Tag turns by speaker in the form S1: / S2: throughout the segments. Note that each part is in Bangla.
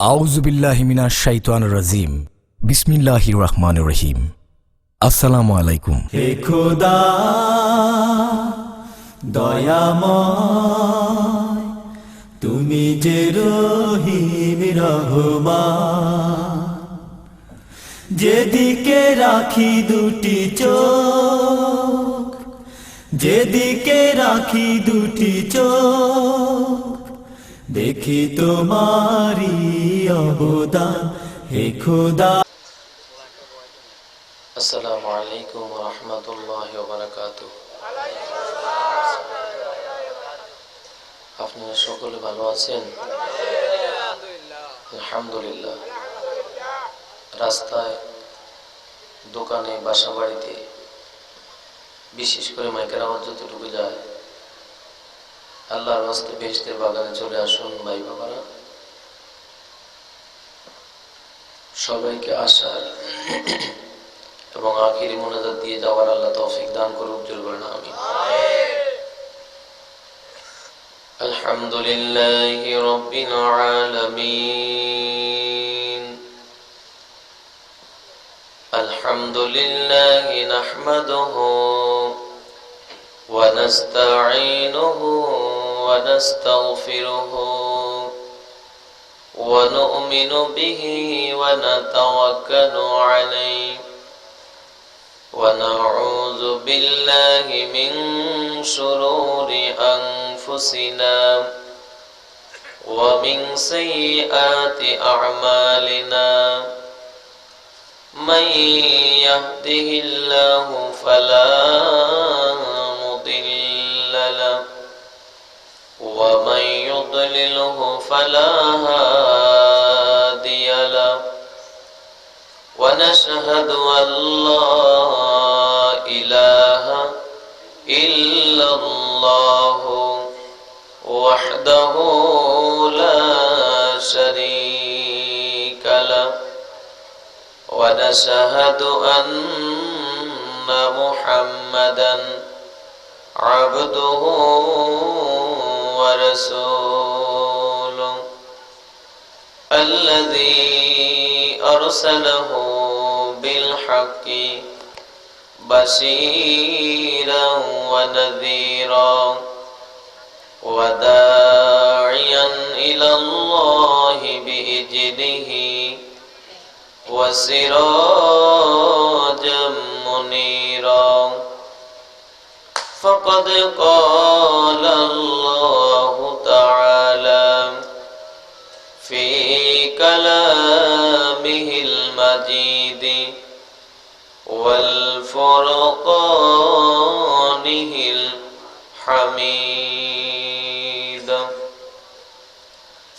S1: আউযু বিল্লাহি মিনাশ শাইতানির রাজিম। বিসমিল্লাহির রহমানির রহিম। আসসালামু আলাইকুম।
S2: হে খোদা দয়াময়, তুমি যে রহিম রহমান, যেদিকে রাখি দুটি চোখ, যেদিকে রাখি দুটি চোখ, দেখি তোমারি অবদান। হে খোদা।
S3: আসসালামু আলাইকুম ওয়া রাহমাতুল্লাহি ওয়া বারাকাতুহু। আপনারা সকলে ভালো আছেন? আলহামদুলিল্লাহ। রাস্তায়, দোকানে, বাসা বাড়িতে, বিশেষ করে মাইকের আওয়াজ যতটুকু যায়, আল্লাহর রাস্তায় বেহেশতের বাগানে চলে আসুন ভাই বাবারা। সবাইকে আসার এবং আখিরি মোনাজাত দিয়ে যাওয়ার আল্লাহ তৌফিক দান করুক, জোরে বলেন আমিন। আলহামদুলিল্লাহি রাব্বিল আলামিন। আলহামদুলিল্লাহি নাহমাদুহু ওয়া নাস্তাঈনুহু ওয়া নাস্তাগফিরুহু ওয়া নু'মিনু বিহি ওয়া নাতাওয়াক্কালু আলাইহি ونعوذ بالله من شرور أنفسنا ومن سيئات أعمالنا من يهده الله فلا مضل له ومن يضلله فلا هادي له ونشهد أن لا إله إلا الله وحده لا شريك له ونشهد أن محمدا عبده ورسوله الذي أرسله بالحق بشيرا ونذيرا وداعيا إلى الله بإذنه وسراجا منيرا فقد قال الله تعالى في كلامه المجيد والفرقانه الحميد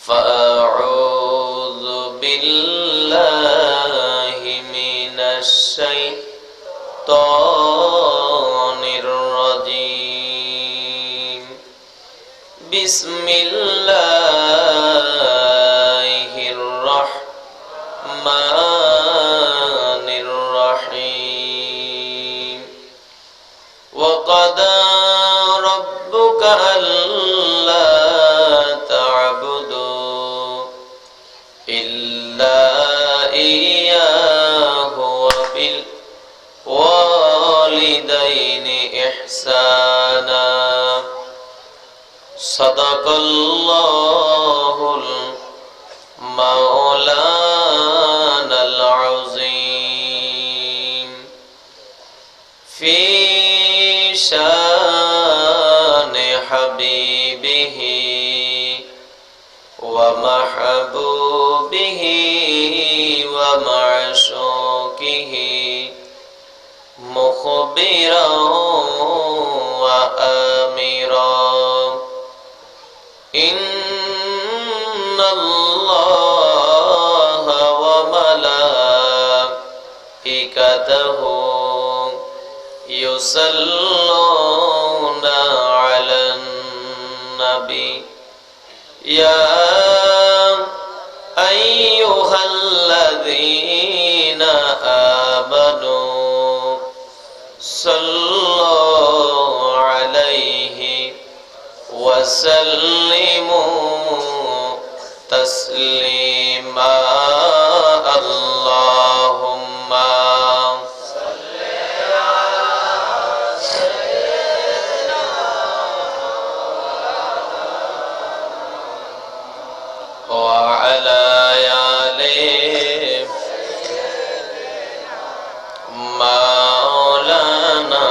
S3: فأعوذ بالله من الشيطان الرجيم بسم الله الرحمن الرحيم وقضى ربك ألا تعبدوا إلا إياه وبالوالدين إحسانا صدق الله مولانا العظيم في شان حبيبه ومحبوبه ومعشوقه مخبرا وآمرا إن الله وملائكته يصلون على النبي يا أيها الذين آمنوا صلوا عليه وسلموا تسليما اللهم وعلى آل مولانا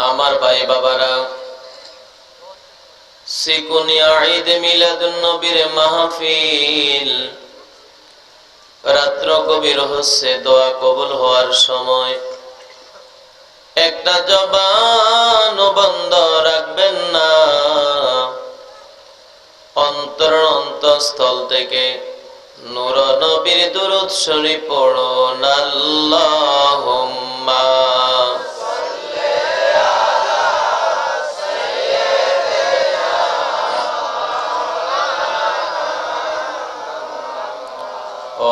S3: আমার ভাই বাবারা, সিকুনিয়া ঈদ মিলাদুন নবীর মাহফিল রাত্র গভীর হচ্ছে দোয়া কবুল হওয়ার সময়। একটা জবান বন্ধ রাখবেন না, অন্তরস্থল থেকে নূর নবীর দুরূদ শরীফ পড়ুন। আল্লাহুম্মা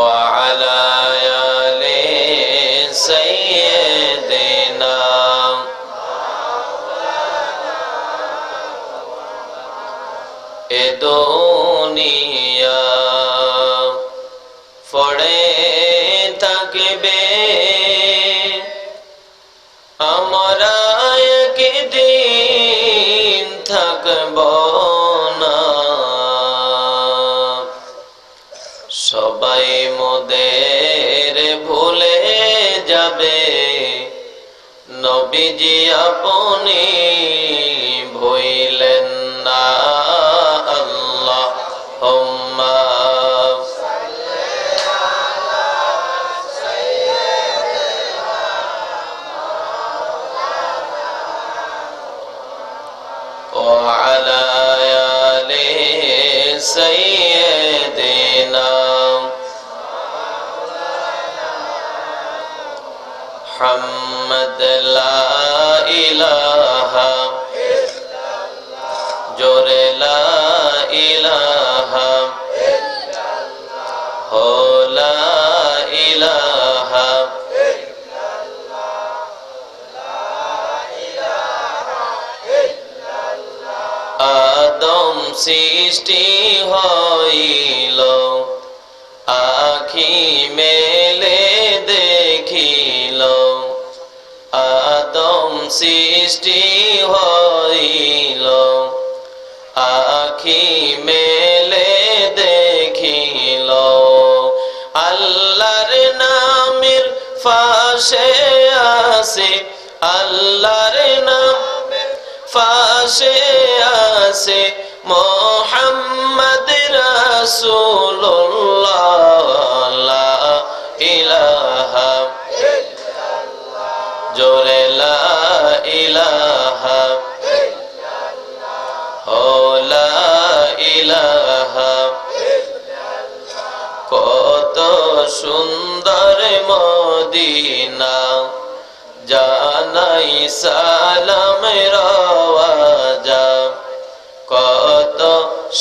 S3: وعلى آل سيدنا এ দুনিয়া পড়ে থাকবে, আমরা একদিন থাকব না। সবাই মোদের ভুলে যাবে, নবীজি আপনি ভুলেন না। আল্লাহুম্মা وعلى آل سيدنا محمد لا إله جور لا إله هو لا إله আদম সৃষ্টি হইল, আখি মেলে দেখিল। আদম সৃষ্টি হইল, আখি মেলে দেখিল। আল্লাহর নামের ফাঁসে আছে, আল্লাহর নাম ফাঁসে আছে মুহাম্মদ রাসূলুল্লাহ। লা ইলাহা জোরে লা ইলাহা হো লা ইলাহা। কত সুন্দর মদিনা, জানাই সালাম রওয়াজা। কত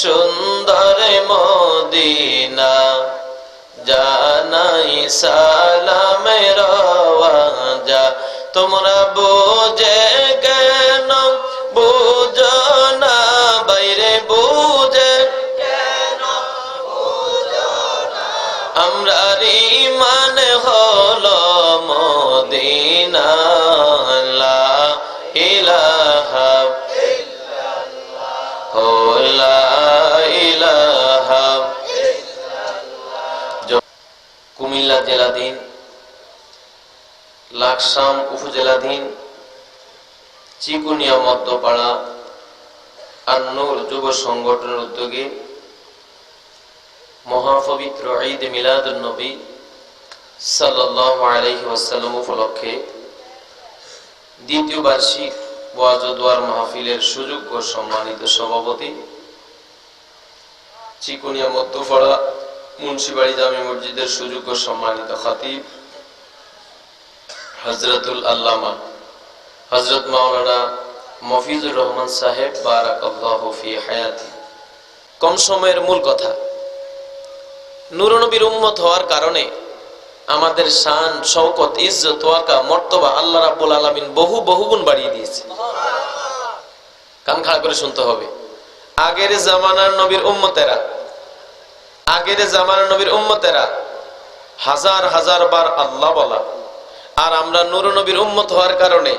S3: সুন্দর মদিনা, জানাই সালাম রওয়াজা। তোমরা বুঝে কেন বুঝো না, বাইরে বুঝে কেন বুঝো না। আমরা ঈমান হলো মদিনা। লা ইলাহা ইল্লাল্লাহ লা ইলাহা। কুমিল্লা জেলাধীন লাকসাম উপজেলাধীন চিকুনিয়া মধ্যপাড়া আন-নূর যুব সংগঠনের উদ্যোগে মহাপবিত্র ঈদ মিলাদুন নবী সাল্লাল্লাহু আলাইহি ওয়াসাল্লাম উপলক্ষে দ্বিতীয় বার্ষিক ওয়াজ ও দোয়ার মাহফিলের সুযোগ্য সম্মানিত সভাপতি, চিকুনিয়া মধ্যপাড়া মুন্সিবাড়ি জামি মসজিদের সুযোগ্য সম্মানিত খতিব হযরতুল আল্লামা হযরত মাওলানা মফিজুর রহমান সাহেব বারাকাল্লাহু ফি হায়াতি। কম সময়ের মূল কথা, নূর নবীর উম্মত হওয়ার কারণে আমাদের শান, শওকত, ইজ্জত, ওয়াকা, মর্তবা আল্লাহ রাব্বুল আলামিন বহু বহুগুণ বাড়িয়ে দিয়েছে। কান খাড়া করে শুনতে হবে। আগের জামানার নবীর উম্মতেরা হাজার হাজার বার আল্লাহ বলা, আর আমরা নূর নবীর উম্মত হওয়ার কারণে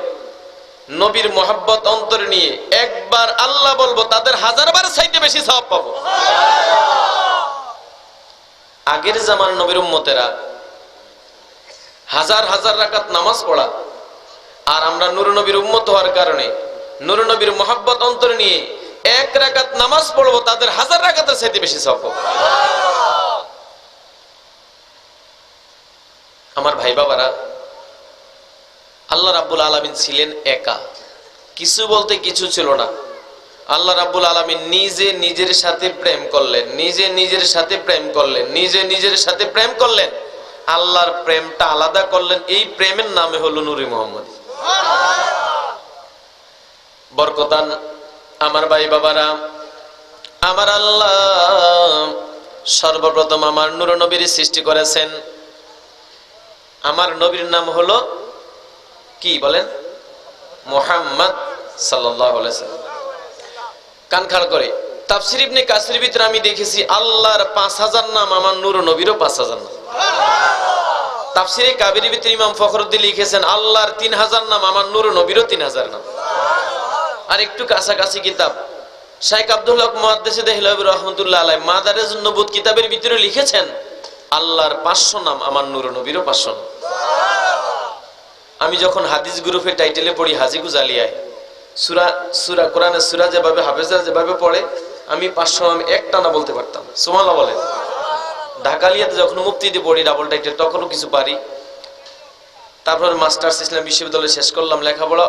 S3: নবীর মোহাব্বত অন্তরে নিয়ে একবার আল্লাহ বলবো, তাদের হাজারবার চাইতে বেশি সওয়াব পাবো। আগের জামানার নবীর উম্মতেরা হাজার হাজার রাকাত নামাজ পড়া, আর আমরা নূর নবীর উম্মত হওয়ার কারণে নূর নবীর মোহাব্বত অন্তরে নিয়ে এক রাকাত নামাজ পড়বো, তাদের হাজার রাকাতের চাইতে বেশি সওয়াব পাবো। আমার ভাই বাবারা, আল্লাহ রাব্বুল আলামিন ছিলেন একা, কিছু বলতে কিছু ছিল না। আল্লাহ রাব্বুল আলামিন নিজে নিজের সাথে প্রেম করলেন, নিজে নিজের সাথে প্রেম করলেন, নিজে নিজের সাথে প্রেম করলেন, আল্লাহর প্রেমটা আলাদা করলেন। এই প্রেমের নামে হলো নূরে মুহাম্মদ। বরকতান আমার ভাই বাবারা, আমার আল্লাহ সর্বপ্রথম আমার নূর নবীর সৃষ্টি করেছেন। আমার নবীর নাম হলো কি বলেন? মুহাম্মদ সাল্লাল্লাহু আলাইহি ওয়াসাল্লাম। কান খাড়া করে তাফসীর ইবনে কাসির ভিতরে আমি দেখেছি আল্লাহর 5000 নাম, আমার নূর নবীরও 5000 নাম। তাফসীরে কাবির ভিতরে ইমাম ফখরুদ্দীন লিখেছেন আল্লাহর 3000 নাম, আমার নূর নবীরও 3000 নাম। আর একটু কাছাকাছি কিতাব শাইখ আব্দুল হক মুহাদ্দিসে দেহলভী রাহমাতুল্লাহ আলাইহি মাদারিজুন নবুওয়াত কিতাবের ভিতরে লিখেছেন আল্লাহর 500 নাম, আমার নূর নবীরও 500 নাম। আমি যখন হাদিস গ্রুপে টাইটেলে পড়ি হাজি গুজালিয়ায়, সূরা কোরআনের সূরা যেভাবে হাফেজরা যেভাবে পড়ে, আমি 500 নাম একটা না বলতে পারতাম। সুবহানাল্লাহ বলেন। ঢাকালিয়াতে যখন মুফতিতে পড়ি ডাবল টাইটেল, তখনও কিছু পারি। তারপর মাস্টার্স ইসলাম বিশ্ববিদ্যালয়ে শেষ করলাম, লেখাপড়া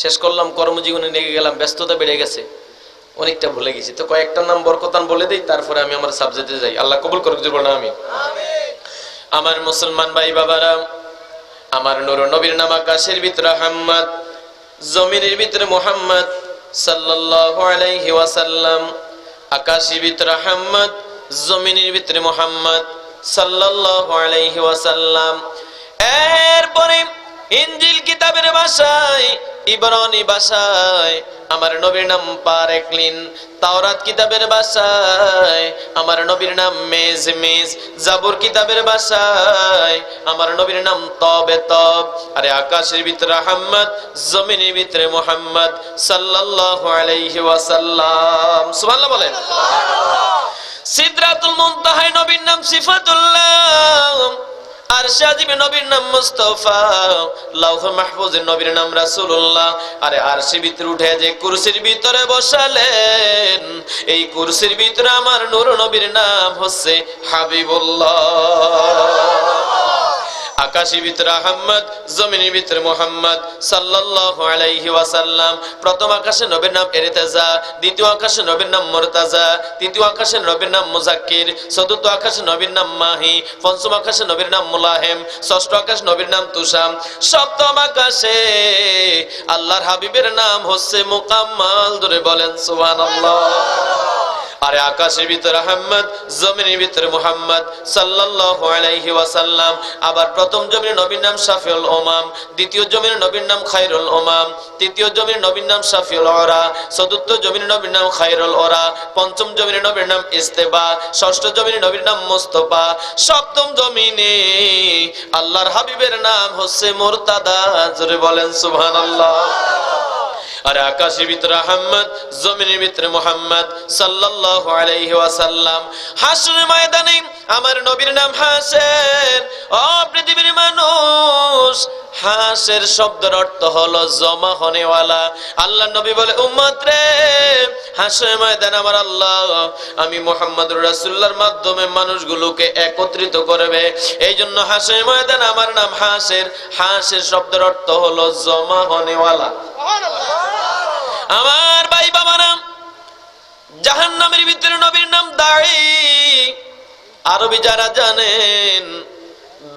S3: শেষ করলাম, কর্মজীবনে লেগে গেলাম, ব্যস্ততা বেড়ে গেছে, অনেকটা ভুলে গেছি। তো কয়েকটা নাম বরকতান বলে দেই, তারপরে আমি আমার সাবজেক্টে যাই। আল্লাহ কবুল করুক, জীবন আমি। আমার মুসলমান ভাই বাবারা, আমার নূর নবীর নাম আকাশের ভিতরে আহমদ, জমিনের ভিতরে মুহাম্মদ সাল্লাল্লাহু আলাইহি ওয়াসাল্লাম। আকাশের ভিতরে আহমদ, জমিনের ভিতরে মুহাম্মদ সাল্লাল্লাহু আলাইহি ওয়াসাল্লাম। এরপরে ইনজিল কিতাবের ভাষায়, ইব্রানি ভাষায় আমার নবীর নাম পারেকলিন, তাওরাত কিতাবের ভাষায় আমার নবীর নাম মেজমেজ, জাবুর কিতাবের ভাষায় আমার নবীর নাম তবে তব। আরে আকাশের ভিতরে আহমদ, জমিনের ভিতরে মুহাম্মদ সাল্লাল্লাহু আলাইহি ওয়াসাল্লাম। সুবহানাল্লাহ বলেন। সিদরাতুল মুনতাহায় নবীর নাম সিফাতুল্লাহ, আরশে আজিমে নবীর নাম মুস্তাফা, লাউহে মাহফুজের নবীর নাম রাসূলুল্লাহ। আরে আরশে ভিতরে উঠে যে কুরসির ভিতরে বসালেন, এই কুরসির ভিতরে আমার নূর নবীর নাম হচ্ছে হাবিবুল্লাহ। আকাশের ভিতরে আহমদ, জমিনের ভিতরে মুহাম্মদ সাল্লাল্লাহু আলাইহি ওয়াসাল্লাম। প্রথম আকাশে নবীর নাম ইরতাজা, দ্বিতীয় আকাশে নবীর নাম মুরতাজা, তৃতীয় আকাশে নবীর নাম মুজাক্কির, চতুর্থ আকাশে নবীর নাম মাহি, পঞ্চম আকাশে নবীর নাম মুলাহিম, ষষ্ঠ আকাশে নবীর নাম তুসাম, সপ্তম আকাশে আল্লাহর হাবিবের নাম হচ্ছে মুকাম্মাল। ধরে বলেন সুবহানাল্লাহ। আরে আকাশের ভিতরে আহমদ, জমিনের ভিতরে মুহাম্মদ সাল্লাল্লাহু আলাইহি ওয়াসাল্লাম। আবার প্রথম জমির নবীর নাম শাফিউল উমাম, দ্বিতীয় জমির নবীর নাম খায়রুল উমাম, তৃতীয় জমির নবীর নাম শাফিউল ওরা, চতুর্থ জমির নবীর নাম খায়রুল ওরা, পঞ্চম জমির নবীর নাম ইস্তেবা, ষষ্ঠ জমির নবীর নাম মুস্তাফা, সপ্তম জমিনে আল্লাহর হাবিবের নাম হচ্ছে মুরতাদা। জোরে বলেন সুবহানাল্লাহ। আরে আকাশের ভিতরে আহমদ, জমিনের ভিতরে মুহাম্মদ সাল্লাল্লাহু আলাইহি ওয়াসাল্লাম। হাসরের ময়দানে আমার নবীর নাম হাসের। ও পৃথিবীর মানুষ, হাসের শব্দের অর্থ হলো জমা হনেওয়ালা। আল্লাহ নবী বলে উম্মত রে, হাসরের ময়দানে আমার আল্লাহ আমি মুহাম্মদুর রাসূলুল্লাহর মাধ্যমে মানুষগুলোকে একত্রিত করবে। এই জন্য হাসরের ময়দানে আমার নাম হাসের। হাসের শব্দের অর্থ হলো জমা হনেওয়ালা। আমার ভাই বাবারা, জাহান্নামের ভিতরে নবীর নাম দাঈ। আরবি যারা জানেন,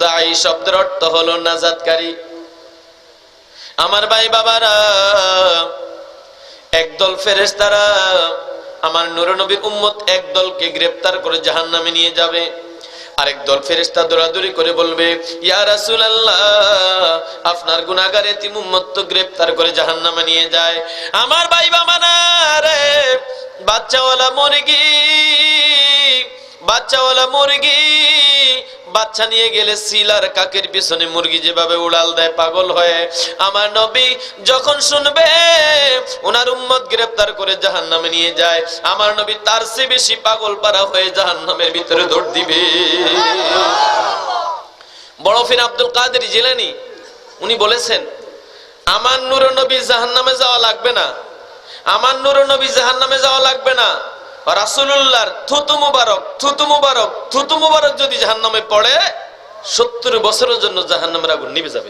S3: দাঈ শব্দের অর্থ হলো নাজাতকারী। আমার ভাই বাবারা, একদল ফেরেশতারা আমার নূর নবীর উম্মত একদলকে গ্রেফতার করে জাহান্নামে নিয়ে যাবে। আরেক দল ফেরেশতা দৌড়াদৌড়ি করে বলবে, ইয়া রাসূলুল্লাহ, আপনার গুনাহগার এতিম উম্মত তো গ্রেফতার করে জাহান্নামে নিয়ে যায়। আমার ভাই বাবারা রে, বাচ্চাওয়ালা মুরগি, বাচ্চাওয়ালা মুরগি বাচ্চা নিয়ে গেলে সিলার কাকের পিছনে মুরগি যেভাবে উড়াল দেয় পাগল হয়ে, আমার নবী যখন শুনবে ওনার উম্মত গ্রেফতার করে জাহান্নামে নিয়ে যায়, আমার নবী তার চেয়ে বেশি পাগল পারা হয়ে জাহান্নামের ভিতরে দৌড় দিবে। বড় পীর আব্দুল কাদের জিলানী উনি বলেছেন, আমার নূর নবী জাহান্নামে যাওয়া লাগবে না, আমার নূর নবী জাহান্নামে যাওয়া লাগবে না, রাসূলুল্লাহর থুতু মুবারক, থুতু মুবারক, থুতু মুবারক যদি জাহান্নামে পড়ে 70 বছরের জন্য জাহান্নামের আগুন নিভে যাবে।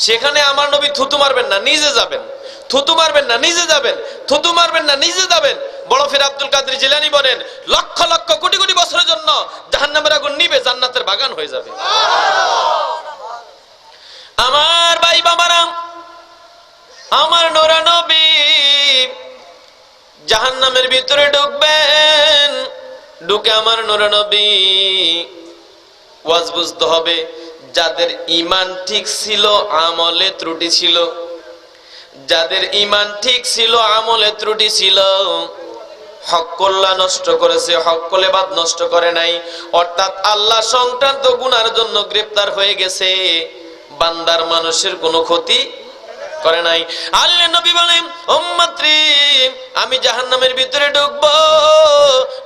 S3: সেখানে আমার নবী থুতু মারবেন না, নিজে যাবেন, থুতু মারবেন না, নিজে যাবেন, থুতু মারবেন না, নিজে যাবেন। বড় পীর আব্দুল কাদের জিলানী বলেন, লক্ষ লক্ষ কোটি কোটি বছরের জন্য জাহান্নামের আগুন নিভে জান্নাতের বাগান হয়ে যাবে। আমার ভাই বাবারা, আমার নূর নবী জাহান্নামের ভিতরে ঢুকবেন, ঢুকে আমার নূর নবী ওয়াজ বুঝতে হবে, যাদের ঈমান ঠিক ছিল আমলে ত্রুটি ছিল, যাদের ঈমান ঠিক ছিল আমলে ত্রুটি ছিল, হক কল্যাণ নষ্ট করেছে, হক কলেবাদ নষ্ট করে নাই, অর্থাৎ আল্লাহ সংক্রান্ত গুনার জন্য গ্রেফতার হয়ে গেছে, বান্দার মানুষের কোনো ক্ষতি করে নাই। আল্লাহ নবী বলেন, উম্মতরে আমি জাহান্নামের ভিতরে ঢুকবো,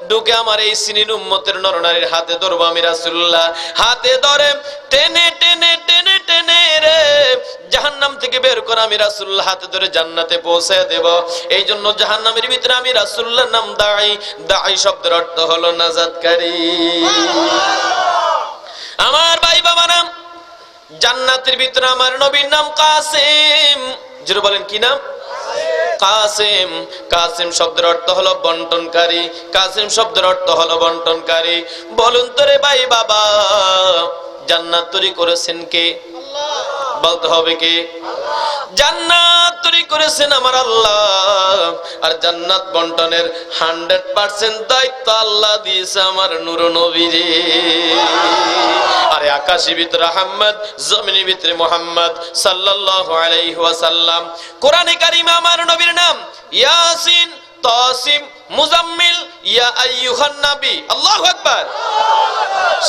S3: ঢুকে আমার এই শ্রেণীর উম্মতের নরনারীর হাতে ধরবো আমি রাসূলুল্লাহ, হাতে ধরে টেনে টেনে টেনে টেনে রে জাহান্নাম থেকে বের করে আমি রাসূলুল্লাহ হাতে ধরে জান্নাতে পৌঁছে দেব। এই জন্য জাহান্নামের ভিতরে আমি রাসূলুল্লাহর নাম দাঈ, দাঈ শব্দের অর্থ হলো নাজাতকারী। আমার ভাই বাবারা, জান্নাতের ভিতরে আমার নবীর নাম কাসেম, জোরে বলেন কি নাম? কাসেম। কাসেম শব্দের অর্থ হলো বন্টনকারী, কাসেম শব্দের অর্থ হলো বন্টনকারী। বলুন তো রে ভাই বাবা, জান্নাত তৈরি করেছেন কে? বলতে হবে কে? জান্নাত তৈরি করেছেন আমার আল্লাহ, আর জান্নাত বন্টনের 100% দায়িত্ব আল্লাহ দিয়েছে আমার নূর নবীরে। আরে আকাশের ভিতরে আহমদ, জমিনের ভিতরে মুহাম্মদ সাল্লাল্লাহু আলাইহি ওয়াসাল্লাম। কোরআনে কারিমে আমার নবীর নাম ইয়াসিন, তাসিম, মুজাম্মিল, ইয়া আইয়ুহান নবী। আল্লাহু আকবার।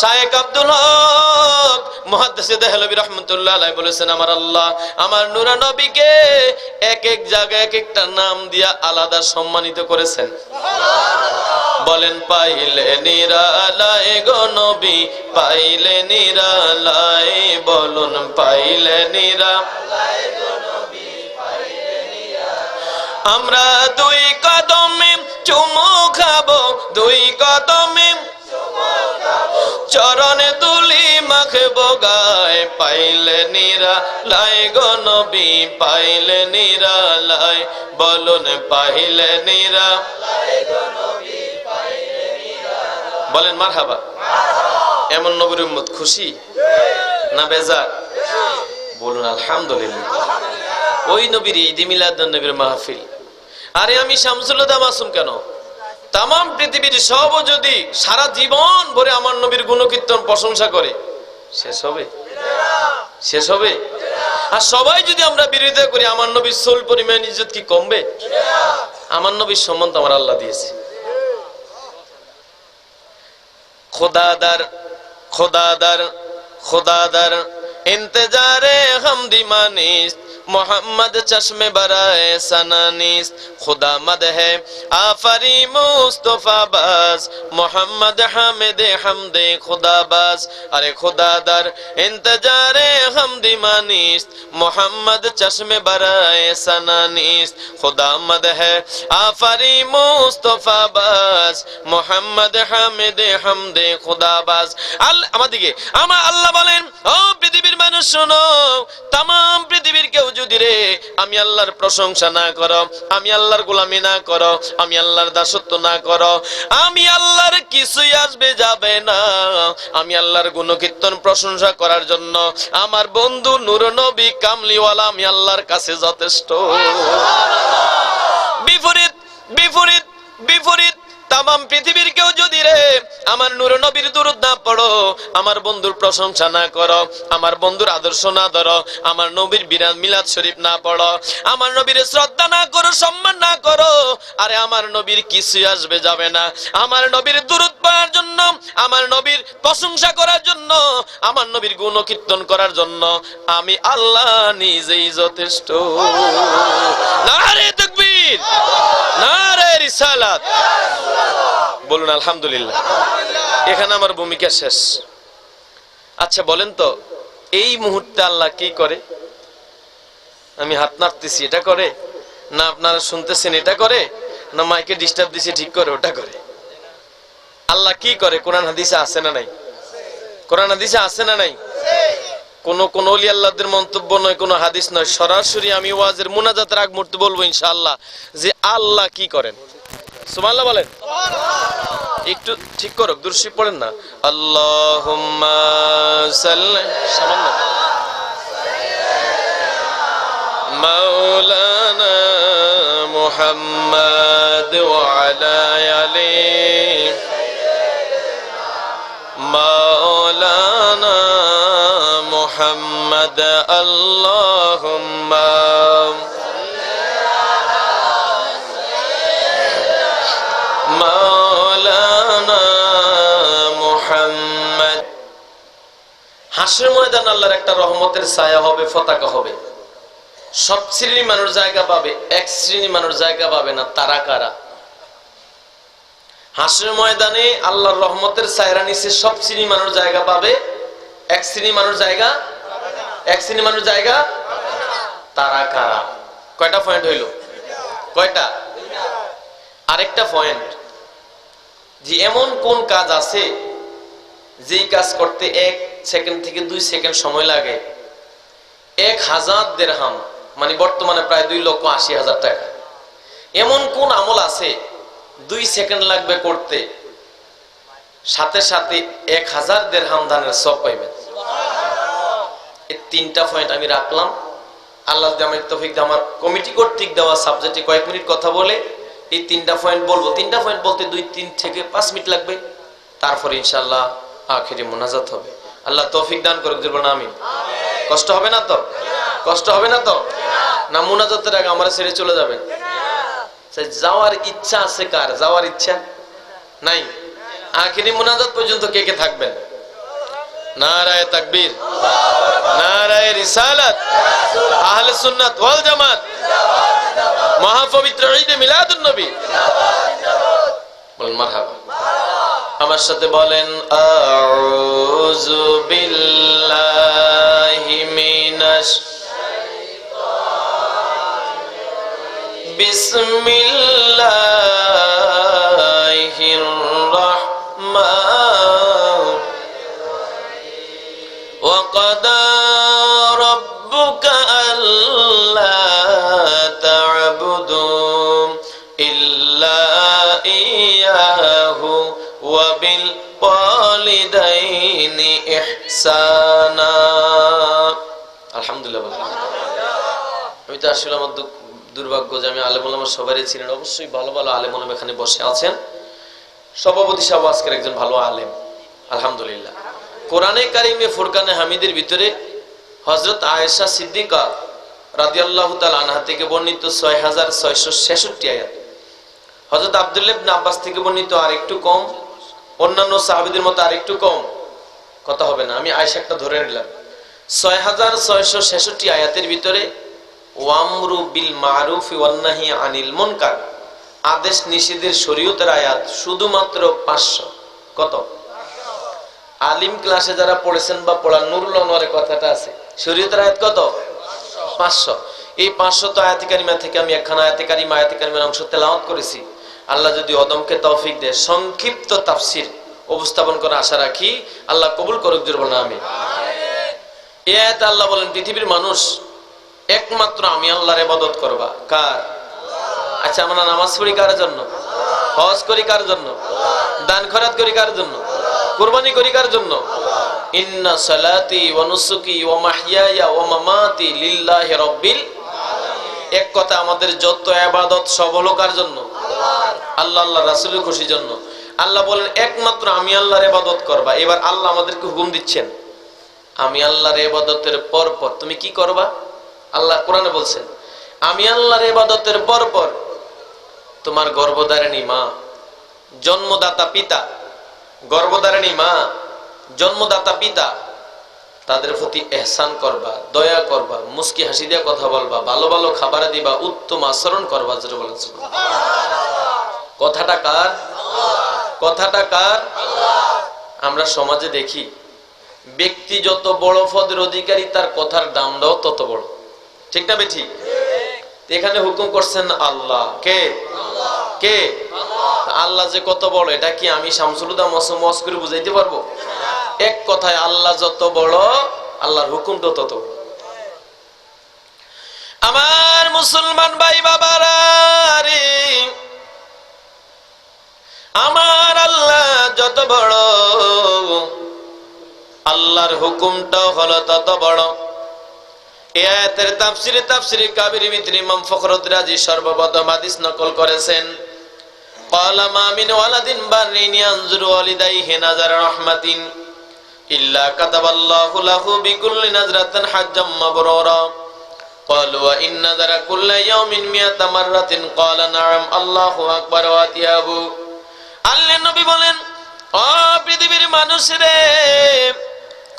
S3: শায়েখ আব্দুল হক মুহাদ্দিস দেহলভী রাহমাতুল্লাহ আলাইহি বলেছেন, আমার আল্লাহ আমার নূর নবীকে এক এক জায়গায় এক একটা নাম দিয়া আলাদা সম্মানিত করেছেন। বলেন, পাইলে নিরালায় গো নবী, পাইলে নিরালায়, বলুন পাইলে নিরালায় গো নবী, পাইলে নিরালায়। আমরা দুই কদমে চুমু খাবো, দুই কদমে চরণে তুলি মাখবো গায়ে, পাইলে নিরালায় গো নবী, পাইলে নিরালায়, বলুন পাইলে নিরালায় গো নবী, পাইলে নিরালায়। বলেন মারহাবা। এমন নবীর উম্মত খুশি না বেজার? বলুন আলহামদুলিল্লাহ। ওই নবীর ঈদ মিলাদুন নবীর মাহফিল। আরে আমি শামসুল হুদা মাসুম কেন, তাম পৃথিবীর সব যদি সারা জীবন ভরে আমার নবীর গুণকীর্তন প্রশংসা করে, শেষ হবে? শেষ হবে? আর সবাই যদি আমরা বিরোধিতা করি, আমার নবীর সোল পরিমাণ ইজ্জত কি কমবে? আমার নবীর সম্মান তো আমার আল্লাহ দিয়েছে। খোদাদার খোদাদার খোদাদার ইন্তজারে হামদি মানিস, मोहम्मद चश्मे बराए सनानिस, खुदा मद है आफरी मुस्तफा बस, मोहम्मद हामिद हमदे खुदा बस। अरे खुदा दर इंतजारे हमदी मानिस, मोहम्मद चश्मे बराए सनानिस, खुदा मद है आफरी मुस्तफा बस, मोहम्मद हामिद हमदे खुदा बस। আমাদিকে আমার আল্লাহ বলেন, ও পৃথিবীর মানুষ শোনো, তাম পৃথিবীর কেউ যদি রে আমি আল্লাহর প্রশংসা না করো, আমি আল্লাহর গোলামি না করো, আমি আল্লাহর দাসত্ব না করো, আমি আল্লাহর কিছুই আসবে যাবে না। আমি আল্লাহর গুণকীর্তন প্রশংসা করার জন্য আমার বন্ধু নূর নবী কামলিওয়ালা আমি আল্লাহর কাছে যথেষ্ট। বিপরীত বিপরীত বিপরীত তামাম পৃথিবীর কেউ যদি রে আমার নূর নবীর দুরূদ না পড়ো, আমার বন্ধুর প্রশংসা না করো, আমার বন্ধুর আদর্শ না ধরো, আমার নবীর বিরাট মিলাদ শরীফ না পড়ো, আমার নবীর শ্রদ্ধা না করো, সম্মান না করো, আরে আমার নবীর কিছুই আসবে যাবে না। আমার নবীর দুরূদ পড়ার জন্য, আমার নবীর প্রশংসা করার জন্য, আমার নবীর গুণকীর্তন করার জন্য আমি আল্লাহ নিজেই যথেষ্ট। নারে তাকবীর, নারে রিসালাত, বলুন আলহামদুলিল্লাহ। এখানে আমার ভূমিকা শেষ। আচ্ছা বলেন তো, এই মুহূর্তে আল্লাহ কি করে? আমি হাত নাড়তেছি, এটা করে? না আপনারা শুনতেছেন, এটা করে? না মাইকে ডিস্টার্ব দিছি, ঠিক করে, ওটা করে? আল্লাহ কি করে? কোরআন হাদিসে আছে না নাই? কোরআন হাদিসে আছে না নাই? কোন ওলি আল্লাহদের মন্তব্য নয়, কোন হাদিস নয়, সরাসরি আমি ওয়াজের মুনাজাতের আগ মুহূর্তে বলবো ইনশাআল্লাহ যে আল্লাহ কি করেন। সুবহানাল্লাহ বলেন। একটু ঠিক করো, দুরূদ পড়েন না। আল্লাহুম্মা সাল্লি, সামান্য মাওলানা মুহাম্মদ ওয়া আলা আলি মাওলানা মুহাম্মদ আল্লাহুম্মা মাওলানা মুহাম্মদ। হাসরের ময়দান আল্লাহর একটা রহমতের ছায়া হবে, পতাকা হবে। সব শ্রেণীর মানুষ জায়গা পাবে, এক শ্রেণী মানুষ জায়গা পাবে না। তারা কারা? হাসরের ময়দানে আল্লাহর রহমতের ছায়ার নিচে সব শ্রেণীর মানুষ জায়গা পাবে, এক শ্রেণীর মানুষ জায়গা, এক শ্রেণীর মানুষ জায়গা। তারা কারা? কয়টা পয়েন্ট হইল? কয়টা? আরেকটা পয়েন্ট, যে এমন কোন কাজ আছে যেই কাজ করতে 1 সেকেন্ড থেকে 2 সেকেন্ড সময় লাগে, 1000 দিরহাম মানে বর্তমানে প্রায় 2,80,000 টাকা। এমন কোন আমল আছে 2 সেকেন্ড লাগবে করতে, সাথে সাথে 1000 দিরহাম দানের সওয়াব পাইবেন। এই 3টা পয়েন্ট আমি রাখলাম। আল্লাহ যদি আমার তৌফিক দেয়, আমার কমিটি কর্তৃক দেওয়া সাবজেক্টে কয়েক মিনিট কথা বলে এই 3টা পয়েন্ট বলবো। 3টা পয়েন্ট বলতে 2-3 থেকে 5 মিনিট লাগবে। তারপরে ইনশাআল্লাহ আখিরি মুনাজাত হবে। আল্লাহ তৌফিক দান করুক, বলুন আমিন। কষ্ট হবে না তো? কষ্ট হবে না তো? না মুনাজাতের আগে আমরা ছেড়ে চলে যাবেন? যাওয়ার ইচ্ছা আছে কার? যাওয়ার ইচ্ছা নাই? আখিরি মুনাজাত পর্যন্ত কে কে থাকবেন? নারায়ে তাকবীর, নারায়ে রিসালাত, আহলে সুন্নাত ওয়াল জামাত, মহাপবিত্র ঈদে মিলাদুন নবী। বলেন মারহাবা। আমার সাথে বলেন আউযু বিল্লাহি মিনাশ বিসমিল্লাহির রাহমানির ওয়া ক্বাদা রাব্বুকা আল্লা তা'বুদু ইল্লা ইয়াহু ওয়া বিল ওয়ালিদাইনি ইহসানা। আলহামদুলিল্লাহ। আমি তো আসলে আমার দুর্ভাগ্য যে আমি আলেম ওলামা সবারই ছিলেন, অবশ্যই ভালো ভালো আলেম ওলামা এখানে বসে আছেন। সভাপতি সাহেব আজকের একজন ভালো আলেম, আলহামদুলিল্লাহ। কোরআনে কারিমে ফুরকানে হামিদের ভিতরে হযরত আয়েশা সিদ্দিকা রাদিয়াল্লাহু তাআলা আনহা থেকে বর্ণিত 6666 আয়াত, হযরত আব্দুল্লাহ ইবনে আব্বাস থেকে বর্ণিত আর একটু কম, অন্যান্য সাহাবীদের মতো আর একটু কম, কথা হবে না, আমি আয়েশাটা ধরে নিলাম। 6666 আয়াতের ভিতরে ওয়ামরু বিল মারুফ ওয়ান নাহি আনিল মুনকার, আদেশ নিষেধের শরীয়তের আয়াত শুধুমাত্র 500। কত? আলিম ক্লাসে যারা পড়েছেন বা পড়ার নুরুল আনোয়ারের কথাটা আছে, শরীয়তের আয়াত কত? 500। এই 500 আয়াতে কারিমা থেকে আমি একখানা আয়াতে কারিমার অংশ তেলাওয়াত করেছি। আল্লাহ যদি অদমকে তৌফিক দেয় সংক্ষিপ্ত তাফসীর উপস্থাপন করার আশা রাখি। আল্লাহ কবুল করুক, জোরে বলুন আমিন। এই আয়াতে আল্লাহ বলেন পৃথিবীর মানুষ একমাত্র আমি আল্লাহর ইবাদত করবা। কার? আচ্ছা আমরা নামাজ পড়ি কার জন্য? হজ করি কার জন্য? দান খয়রাত করি কার জন্য? কুরবানি করি কার জন্য? ইন্না সালাতি ওয়া নুসুকি ওয়া মাহইয়ায়া ওয়া মামাতি লিল্লাহি রাব্বিল। এক কথা আমাদের যত ইবাদত সব হলো কার জন্য? আল্লাহ আল্লাহ রাসূলের খুশির জন্য। আল্লাহ বলেন একমাত্র আমি আল্লাহর ইবাদত করবা। এবার আল্লাহ আমাদেরকে হুকুম দিচ্ছেন আমি আল্লাহর ইবাদতের পর পর তুমি কি করবা। আল্লাহ কোরআনে বলছেন আমি আল্লাহর ইবাদতের পর পর তোমার গর্ভধারিণী মা, জন্মদাতা পিতা, গর্ভধারিণী মা, জন্মদাতা পিতা, তাদের প্রতি ইহসান করবা, দয়া করবা, মুস্কি হাসি দিয়ে কথা বলবা, ভালো ভালো খাবার দিবা, উত্তম আচরণ করবা। যেটা বলেন কথাটা কার? কথাটা কার? আমরা সমাজে দেখি ব্যক্তি যত বড় পদের অধিকারী তার কথার দামটাও তত বড়, ঠিক না বেঠি? এখানে হুকুম করছেন আল্লাহ। কে? কে? আল্লাহ যে কত বড় এটা কি আমি শামসুল হুদা মস করে বুঝাইতে পারবো? এক কথায় আল্লাহ যত বড় আল্লাহর হুকুমটা তত বড়। আমার মুসলমান ভাই বাবারা রে, আমার আল্লাহ যত বড় আল্লাহর হুকুমটাও হলো তত বড়। এই আয়াতের তাফসিরে কাবির ভিতরে ইমাম ফখরুদ্দীন রাজি সর্বপ্রথম হাদিস নকল করেছেন। ক্বালা মা মিন ওয়ালাদিন বাররিন ইয়ানজুরু ওয়ালিদাইহি নাযারা রাহমাতিন ইল্লা কাতাবাল্লাহু লাহু বিকুল্লি নাজরাতিন হাজ্জাম মাবরুরা। ক্বালু ওয়া ইন নাযারা কুল্লা ইয়াউমিন মিয়াতা মাররাতিন ক্বালা নাআম আল্লাহু আকবার ওয়াতিয়াবু। আল্লাহর নবী বলেন ও পৃথিবীর মানুষরে,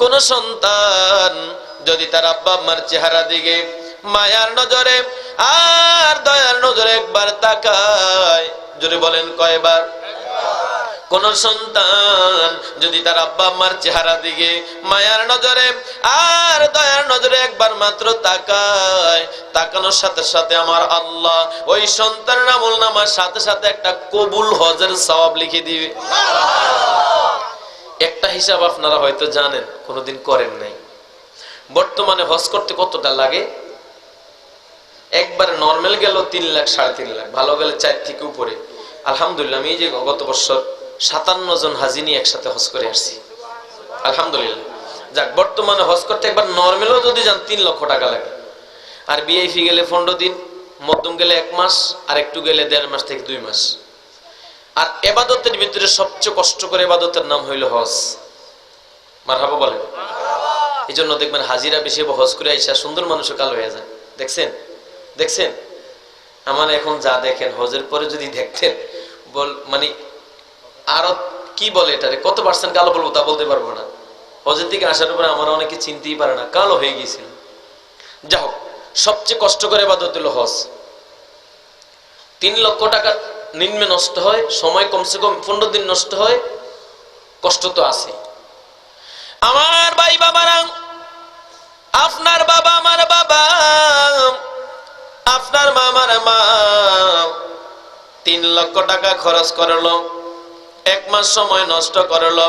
S3: কোন সন্তান যদি তার আব্বা আম্মার চেহারা দিকে মায়ার নজরে আর দয়ার নজরে একবার তাকায়, যদি বলেন কয়বার? কোন সন্তান যদি তার আব্বা আম্মার চেহারা দিকে মায়ার নজরে আর দয়ার নজরে একবার মাত্র তাকায়, তাকানোর সাথে সাথে আমার আল্লাহ ওই সন্তানের আমলনামার সাথে সাথে একটা কবুল হজের সওয়াব লিখে দিবে। একটা হিসাব আপনারা হয়তো জানেন, কোনোদিন করেন নাই। বর্তমানে হজ করতে কতটা লাগে? একবার নরমাল গেল 3 লাখ 3.5 লাখ, ভালো গেলে 4 থেকে উপরে। আলহামদুলিল্লাহ আমি যে গত বছর 57 জন হাজি নিয়ে একসাথে হজ করে আসছি, আলহামদুলিল্লাহ। যাক, বর্তমানে হজ করতে একবার নরমালও যদি যান 3 লক্ষ টাকা লাগে। আর বিআইপি গেলে 15 দিন, মধ্যম গেলে 1 মাস, আর একটু গেলে 1.5 মাস থেকে 2 মাস। আর ইবাদতের ভিতরে সবচেয়ে কষ্ট করে ইবাদতের নাম হইল হজ। মারহাবা বলেন। এই জন্য দেখবেন হাজিরা বেশি হজ করে আইসা সুন্দর মানুষও কালো হয়ে যায়। দেখছেন? দেখছেন? আমার এখন যা দেখেন হজের পরে যদি দেখতেন মানে আরো কি বলে এটারে কত পার্সেন্ট কালো বলবো তা বলতে পারবো না। হজের থেকে আসার উপরে আমার অনেকে চিনতেই পারে না, কালো হয়ে গিয়েছিল। যা হোক, সবচেয়ে কষ্ট করে ইবাদত হলো হজ। 3 লক্ষ টাকা নিম্নে নষ্ট হয়, সময় কমসে কম 15 দিন নষ্ট হয়, কষ্ট তো আছে। আমার ভাই বাবারা, আপনার বাবা আমার বাবা, আপনার মা আমার মা 3 লক্ষ টাকা খরচ করলো, 1 মাস সময় নষ্ট করলো,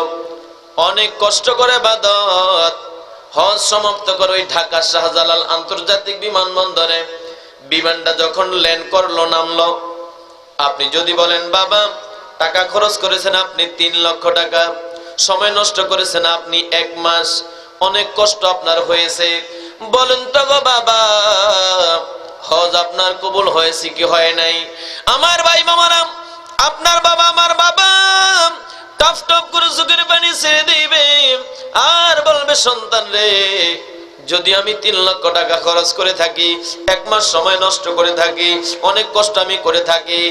S3: অনেক কষ্ট করে ইবাদত হজ সমাপ্ত করে ওই ঢাকা শাহজালাল আন্তর্জাতিক বিমানবন্দরে বিমানটা যখন ল্যান্ড করলো, নামলো, আপনি যদি বলেন বাবা টাকা খরচ করেছেন আপনি 3 লক্ষ টাকা, সময় নষ্ট করেছেন আপনি 1 মাস, অনেক কষ্ট আপনার হয়েছে, বলেন তো গো বাবা হজ আপনার কবুল হয়েছে কি হয় নাই? আমার ভাই মামারা, আপনার বাবা আমার বাবা টপ টপ করে চোখের পানি ছেড়ে দিবে আর বলবে সন্তান রে, যদি আমি 3 লক্ষ টাকা খরচ করে থাকি, 1 মাস সময় নষ্ট করে থাকি, অনেক কষ্ট আমি করে থাকি,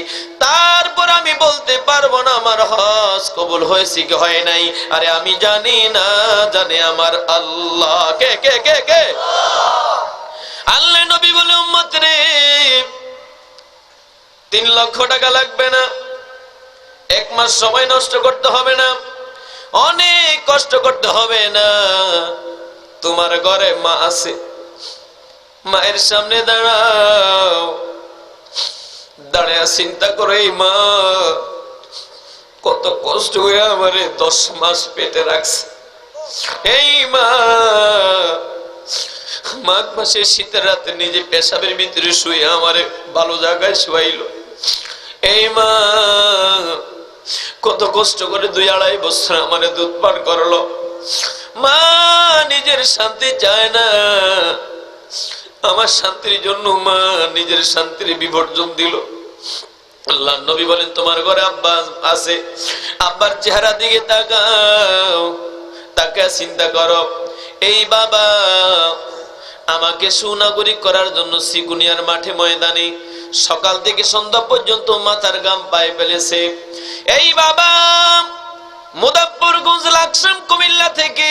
S3: তারপর আমি বলতে পারবো না আমার হজ কবুল হয়েছে কি হয় নাই? আরে আমি জানি না, জানে আমার আল্লাহ। কে কে কে কে? আল্লাহ নবী বলে উম্মত রে 3 লক্ষ টাকা লাগবে না, 1 মাস সময় নষ্ট করতে হবে না, অনেক কষ্ট করতে হবে না। তোমার ঘরে মা আছে, মায়ের সামনে দাঁড়াও, দাঁড়ায় চিন্তা করে এই মা কত কষ্ট হয়ে আমারে 10 মাস পেটে রাখছে, এই মা মাঘ মাসে শীতের রাতে নিজে পেশাবের ভিতরে শুয়ে আমারে ভালো জায়গায় শুয়াইলো, এই মা কত কষ্ট করে 2-2.5 বছর আমারে দুধ পান করলো, মা নিজের শান্তি চায় না, আমার শান্তির জন্য মা নিজের শান্তির বিবর্জন দিল, আল্লাহ নবী বলেন তোমার ঘরে আব্বা আছে, আব্বার চেহারা দিকে তাকাও, তাকায় চিন্তা করো এই বাবা আমাকে সুনাগরিক করার জন্য সিগুনিয়ার মাঠে ময়দানে সকাল থেকে সন্ধ্যা পর্যন্ত মাথার গাম পায়ে ফেলেছে। এই বাবা মুজাফফরগঞ্জ লাকসাম কুমিল্লা থেকে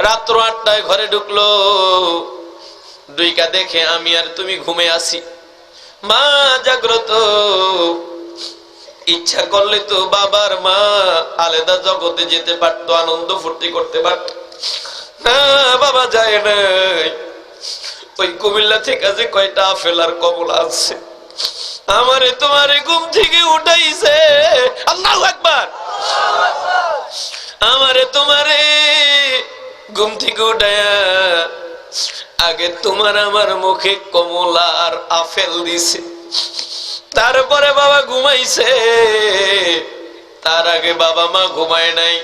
S3: রাত্র 8টায় ঘরে ঢুকলো, দুইকা দেখে আমি আর তুমি ঘুমে আছি। মা জাগ্রত, ইচ্ছা করলে তো বাবার মা আলাদা জগতে যেতে পারতো, আনন্দ ফুর্তি করতে পারতো না, বাবা যায় নাই। ওই কুমিল্লা থেকে যে কয়টা আপেল আর কমলা আছে আমারে তোমারে ঘুম থেকে উঠাইছে। আল্লাহু আকবার। আমারে তোমারে ঘুম থেকে উঠায়া আগে তোমার আমার মুখে কমলা আর আপেল দিছে, তারপরে বাবা ঘুমাইছে, তার আগে বাবা মা ঘুমায় নাই।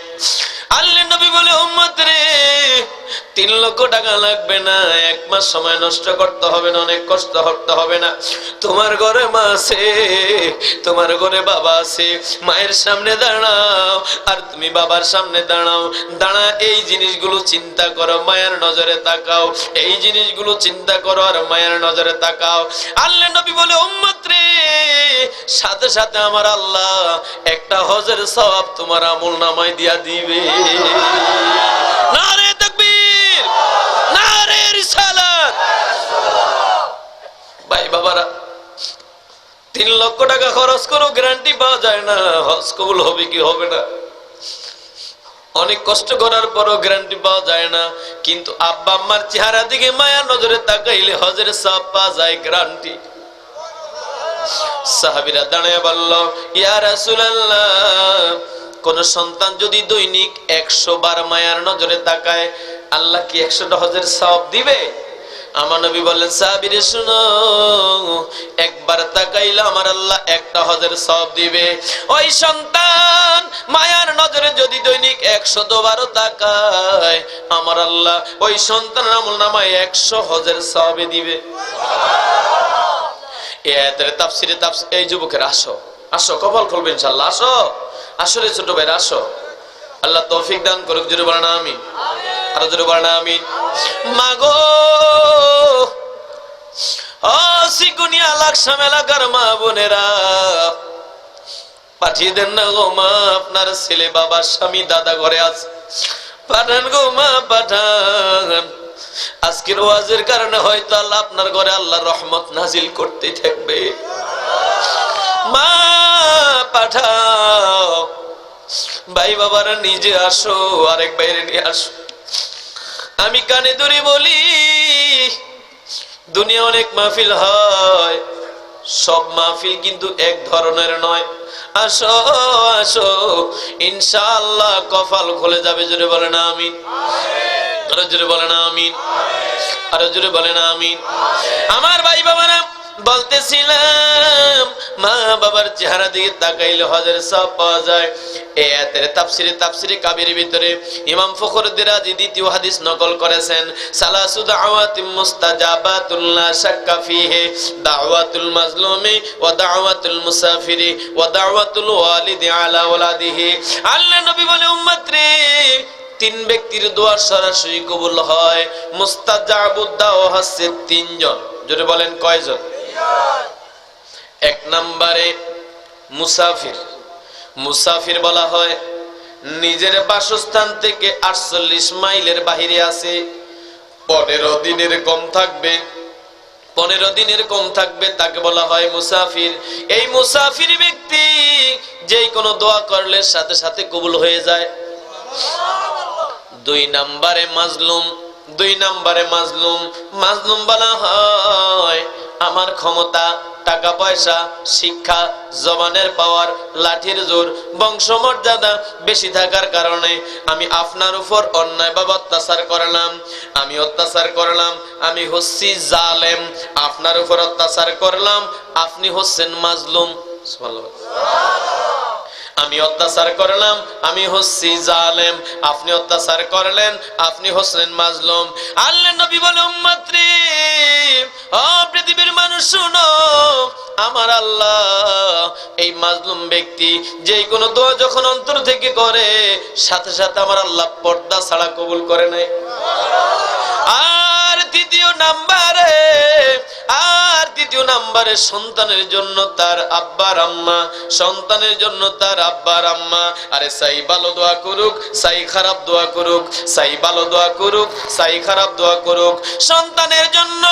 S3: আল্লাহর নবী বলে উম্মত রে 3 লক্ষ টাকা লাগবে না, 1 মাস সময় নষ্ট করতে হবে না, অনেক কষ্ট করতে হবে না। তোমার ঘরে মা আছে, তোমার ঘরে বাবা আছে, মায়ের সামনে দাঁড়াও আর তুমি বাবার সামনে দাঁড়াও, দাঁড়া এই জিনিসগুলো চিন্তা করো, মায়ের নজরে তাকাও, এই জিনিসগুলো চিন্তা করো আর মায়ের নজরে তাকাও। আল্লাহর নবী বলে উম্মত রে সাথে সাথে আমার আল্লাহ একটা হজের সওয়াব তোমার আমলনামায় দিয়া দিবে। নারে তাকবীর, নারে রিসালাত। ভাই বাবারা 3 লক্ষ টাকা খরচ করো, গ্যারান্টি পাওয়া যায় না হজ কবুল হবে কি হবে না। অনেক কষ্ট করার পরও গ্যারান্টি পাওয়া যায় না, কিন্তু আব্বা আম্মার চেহারা দিকে মায়া নজরে তাকাইলে হজের সওয়াব পাওয়া যায়, গ্যারান্টি। সাহাবীরা দাঁড়ায় বলল ইয়া রাসূলুল্লাহ, কোন সন্তান যদি দৈনিক 100 বার মায়ার নজরে তাকায় আল্লাহ কি 100টা হজের সওয়াব দিবে? আমার নবী বললেন সাহাবীরা শুনো, একবার তাকাইলে আমার আল্লাহ একটা হজের সওয়াব দিবে। ওই সন্তান মায়ার নজরে যদি দৈনিক 100 বারও তাকায় আমার আল্লাহ ওই সন্তানের আমলনামায় 100 হজের সওয়াব দিবে। এই যুবকের আসো আসো, কপাল খুলবে ইনশাআল্লাহ, আসো আসলে ছোট ভাইরা আসো, আল্লাহ তৌফিক দান করুক। জোরে বলেন আমিন, আরো জোরে বলেন আমিন। মাগো ও সিগুনিয়া লাকসাম এলাকার মা বোনেরা, পাঠিয়ে দেন না গো মা, আপনার ছেলে বাবা স্বামী দাদা ঘরে আছে, পাঠান গো মা পাঠান। আজকের ওয়াজের কারণে হয়তো আল্লাহ আপনার ঘরে আল্লাহর রহমত নাজিল করতে থাকবে। মা পাঠাও, ভাই বাবারা নিজে আসো, আরেক বাইরে নিয়ে আসো। আমি কানে ধরে বলি দুনিয়া অনেক মাহফিল হয়, সব মাহফিল কিন্তু এক ধরনের নয়। আসো আসো, ইনশাআল্লাহ কপাল খুলে যাবে। জোরে বলেন আমিন, আরো জোরে বলেন আমিন, আরো জোরে বলেন আমিন। আমার ভাই বাবারা বলতেছিলাম মা বাবার চেহারা দিকে তাকাইলে হজের সওয়াব পাওয়া যায়। এই আয়াতের তাফসিরে কাবির ভিতরে ইমাম ফখরুদ্দীন রাজি দ্বিতীয় হাদিস নকল করেছেন, সালাসু দাওয়াতিম মুস্তাজাবাতুল লা শাক্কা ফিহি দাওয়াতুল মাজলুমি ওয়া দাওয়াতুল মুসাফিরি ওয়া দাওয়াতুল ওয়ালিদি আলা ওয়ালাদিহি। আল্লাহর নবী বলে উম্মত রে 3 ব্যক্তির দোয়া সরাসরি কবুল হয়। মুস্তাজাবুদ দাওয়া হচ্ছে 3 জন। জোরে বলেন কয়জন? 1 নম্বরে মুসাফির। মুসাফির বলা হয় নিজের বাসস্থান থেকে 48 মাইলের বাহিরে আছে, 15 দিনের কম থাকবে, 15 দিনের কম থাকবে, তাকে বলা হয় মুসাফির। এই মুসাফির ব্যক্তি যেই কোনো দোয়া করলে সাথে সাথে কবুল হয়ে যায়। 2 নম্বরে মাজলুম। 2 নম্বরে মাজলুম। মাজলুম বলা হয় আমার ক্ষমতা, টাকা পয়সা, শিক্ষা, জবানের পাওয়ার, লাঠির জোর, বংশমর্যাদা বেশি থাকার কারণে আমি আপনার উপর অন্যায় বা অত্যাচার করলাম, আমি হচ্ছি জালেম, আপনার উপর অত্যাচার করলাম, আপনি হচ্ছেন মাজলুম। আমি অত্যাচার করলাম, আমি হচ্ছি জালেম, আপনি অত্যাচার করলেন, আপনি হচ্ছেন মাজলুম। আল্লাহর নবী বলে উম্মত রে, ও পৃথিবীর মানুষ শুনো, আমার আল্লাহ এই মাজলুম ব্যক্তি যেই কোনো দোয়া যখন অন্তর থেকে করে সাথে সাথে আমার আল্লাহ পর্দা ছাড়া কবুল করে নেয়। আর দ্বিতীয় নাম্বারে সন্তানের জন্য তার আব্বার আম্মা, সন্তানের জন্য তার আব্বার আম্মা, আরে সাই ভালো দোয়া করুক, সাই খারাপ দোয়া করুক, সাই ভালো দোয়া করুক, সাই খারাপ দোয়া করুক, সন্তানের জন্য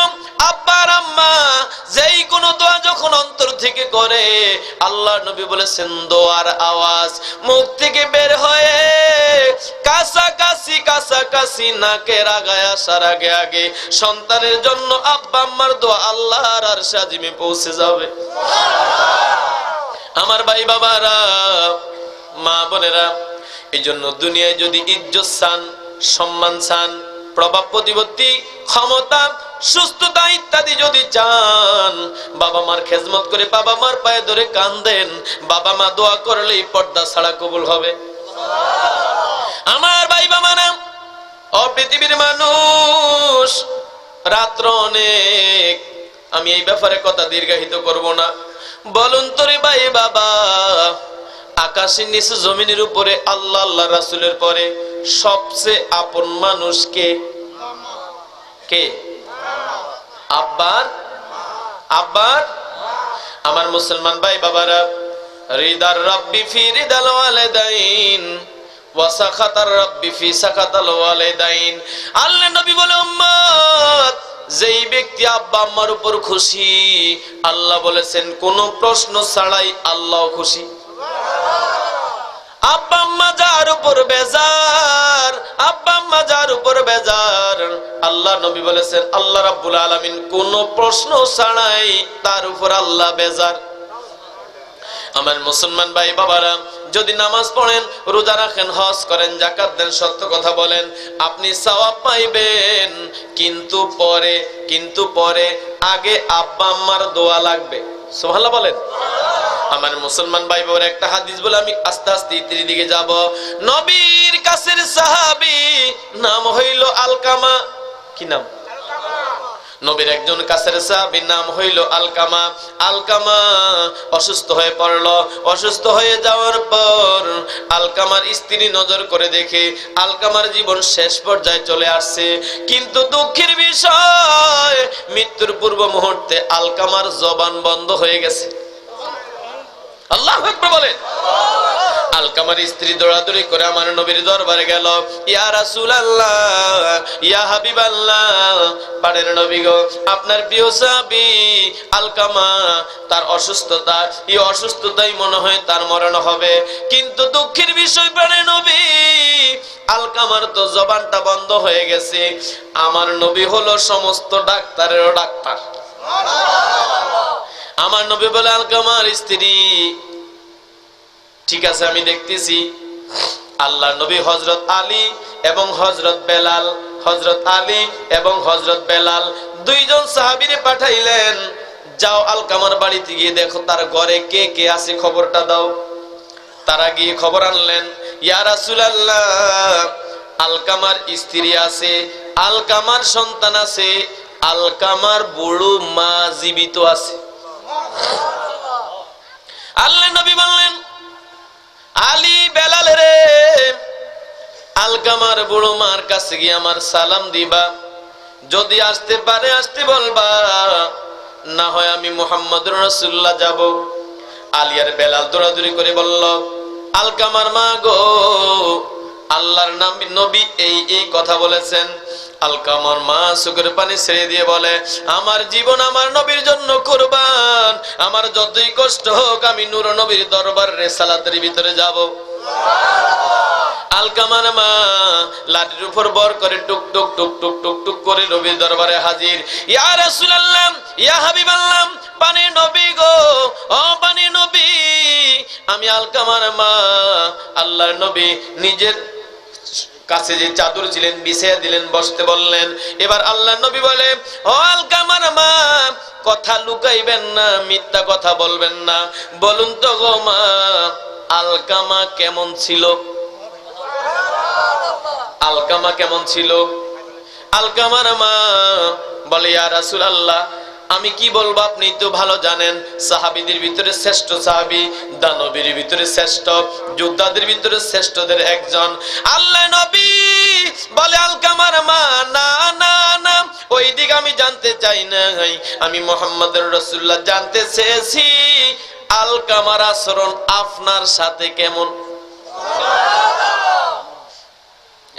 S3: আব্বার আম্মা যেই কোনো দোয়া যখন অন্তর থেকে করে আল্লাহর নবী বলেছেন দোয়ার আওয়াজ মুখ থেকে বের হয়ে কাছাকাছি নাকের আগায় আসার আগে আগে সন্তানের জন্য আব্বা আম্মার দোয়া আল্লাহর আরশে আজিমে পৌঁছে যাবে। আমার ভাই বাবারা, মা বোনেরা, এই জন্য দুনিয়ায় যদি ইজ্জত চান, সম্মান চান, প্রভাব প্রতিপত্তি, ক্ষমতা, সুস্থতা ইত্যাদি যদি চান, বাবা মার খেজমত করে বাবা মার পায়ে ধরে কান্দেন, বাবা মা দোয়া করলেই পর্দা ছাড়া কবুল হবে। আমার ভাই বাবারা, ও পৃথিবীর মানুষ, রাত্র অনেক, আমি এই ব্যাপারে কথা দীর্ঘায়িত করব না। বলুন তো রে ভাই বাবা, আকাশের নিচে জমিনের উপরে আল্লাহ আল্লাহ রাসূলের পরে সবচেয়ে আপন মানুষ কে? কে? আব্বার। আমার মুসলমান ভাই বাবারা, রিদার রাব্বি ফি রিদাল ওয়ালিদাইন ওয়া সাখাতার রাব্বি ফি সাখাতাল ওয়ালিদাইন। আল্লাহ নবী বলে উম্মত, যেই ব্যক্তি আব্বা আম্মার উপর খুশি, আল্লাহ বলেছেন কোনো প্রশ্ন ছাড়াই আল্লাহ খুশি। আব্বা আম্মা যার উপর বেজার, আব্বা আম্মা যার উপর বেজার, আল্লাহ নবী বলেছেন আল্লাহ রাব্বুল আলামিন কোনো প্রশ্ন ছাড়াই তার উপর আল্লাহ বেজার। আমার মুসলমান ভাই বাবারা, যদি নামাজ পড়েন, রোজা রাখেন, হজ করেন, যাকাত দেন, সত্য কথা বলেন, আপনি সওয়াব পাইবেন, কিন্তু পরে আগে আব্বা আম্মার দোয়া লাগবে। সুবহানাল্লাহ বলেন। আমার মুসলমান ভাই বাবার, একটা হাদিস বলে আমি আস্তে আস্তে ইতির দিকে যাব। নবীর কাছের সাহাবী নাম হইল আলকামা। কি নাম? নবীর একজন কাছের সাহাবীর নাম হইল আলকামা। আলকামা অসুস্থ হয়ে পড়ল। অসুস্থ হয়ে যাওয়ার পর আলকামার স্ত্রী নজর করে দেখে আলকামার জীবন শেষ পর্যায়ে চলে আসছে। কিন্তু দুঃখের বিষয়, মৃত্যুর পূর্ব মুহূর্তে আলকামার জবান বন্ধ হয়ে গেছে। আল্লাহু আকবার বলেন। আলকামার স্ত্রী দৌড়াদৌড়ি করে আমার নবীর দরবারে গেল। ইয়া রাসূলুল্লাহ, ইয়া হাবিবাল্লাহ, পারেন নবী গো, আপনার প্রিয় সাহাবী আলকামা, তার অসুস্থতা, এই অসুস্থতাই মনে হয় তার মরণ হবে। কিন্তু দুঃখের বিষয় প্রাণের নবী, আলকামার তো জবানটা বন্ধ হয়ে গেছে। আমার নবী হলো সমস্ত ডাক্তারেরও ডাক্তার। আমার নবী বলে আলকামার স্ত্রী, ঠিক আছে আমি দেখতেছি। আল্লাহর নবী হযরত আলী এবং হযরত বেলাল, হযরত আলী এবং হযরত বেলাল দুইজন সাহাবীরে পাঠাইলেন, যাও আলকামার বাড়িতে গিয়ে দেখো তার ঘরে কে কে আছে, খবরটা দাও। তারা গিয়ে খবর আনলেন, ইয়া রাসূলুল্লাহ, আলকামার স্ত্রী আছে, আলকামার সন্তান আছে, আলকামার বুড়ো মা জীবিত আছে। আল্লাহ নবী বললেন, আলী বেলাল রে, আলকামার বুড়ো মার কাছে গিয়ে আমার সালাম দিবা, যদি আসতে পারে আসতে বলবা, না হয় আমি মুহাম্মদুর রাসূলুল্লাহ যাব। আলী আর বেলাল দৌড়াদৌড়ি করে বলল, আলকামার মা গো, আল্লাহর নবী এই কথা বলেছেন। আলকামার মা চোখের পানি ছেড়ে দিয়ে বলে, আমার জীবন আমার নবীর জন্য কুরবান, আমার যতই কষ্ট হোক আমি নূর নবীর দরবার রিসালাতের ভিতরে যাব। আলকামার মা লাঠির উপর বর করে টুক টুক টুক টুক টুক টুক করে নবীর দরবারে হাজির। ইয়া রাসূলুল্লাহ, ইয়া হাবিবাল্লাহ, পানি নবী গো, ও পানি নবী, আমি আলকামার মা। আল্লাহর নবী নিজের কাছে যে চাদর ছিলেন বিছিয়ে দিলেন, বসতে বললেন। এবার আল্লাহর নবী বলে, ও আলকামার মা, কথা লুকাইবেন না, মিথ্যা কথা বলবেন না, বলুন তো গো মা, আলকামা কেমন ছিল? আলকামা কেমন ছিল? আলকামার মা বলে, ইয়া রাসূলুল্লাহ, আমি কি বলবো আপনি তো ভালো জানেন। সাহাবীদের ভিতরে শ্রেষ্ঠ সাহাবী, দানবীর ভিতরে শ্রেষ্ঠ, যোদ্ধাদের ভিতরে শ্রেষ্ঠদের একজন আল্লাহ নবী বলে আলকামার মা, না না না, ওই দিক আমি জানতে চাই না, আমি মুহাম্মদুর রাসূলুল্লাহ জানতে চেয়েছি আলকামার আচরণ আপনার সাথে কেমন।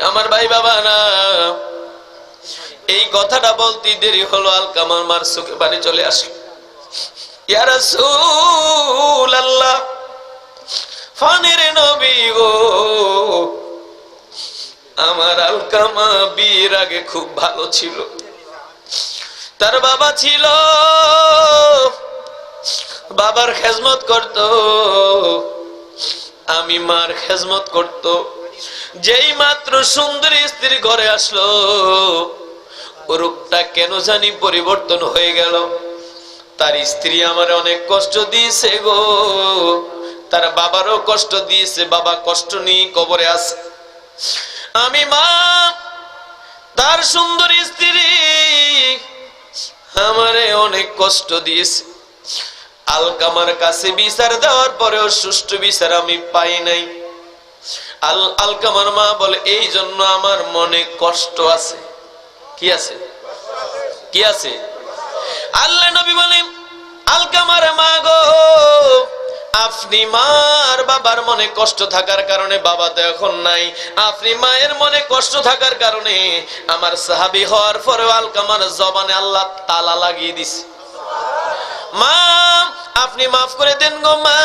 S3: আমার ভাই বাবারা, এই কথাটা বলতে দেরি হলো, আলকামার মার চোখে পানি চলে আসলো। ইয়া রাসূলুল্লাহ, ফানের নবী গো, আমার আলকামা বিয়ের আগে খুব ভালো ছিল, তার বাবা ছিল, বাবার খেজমত করত, আমি মার খেজমত করত। যেই মাত্র সুন্দরী স্ত্রী ঘরে আসলো, রূপটা কেন জানি পরিবর্তন হয়ে গেল। তার স্ত্রী আমার অনেক কষ্ট দিয়েছে গো, তার বাবারও কষ্ট দিয়েছে, বাবা কষ্ট নিয়ে কবরে আছে। আমি মা, তার সুন্দর স্ত্রী আমারে অনেক কষ্ট দিয়েছে। আলকামার কাছে বিচার দেওয়ার পরেও সুষ্ঠু বিচার আমি পাই নাই। আলকামার মা বলে এই জন্য আমার মনে কষ্ট আছে। কি আছে? কি আছে? আল্লাহ নবী বলেন আলকামার মা গো, আপনি মার বাবার মনে কষ্ট থাকার কারণে, বাবা তো এখন নাই, আপনি মায়ের মনে কষ্ট থাকার কারণে আমার সাহাবী হওয়ার পরেও আলকামার জবানে আল্লাহ তালা লাগিয়ে দিছে। মা আপনি মাফ করে দেন গো মা,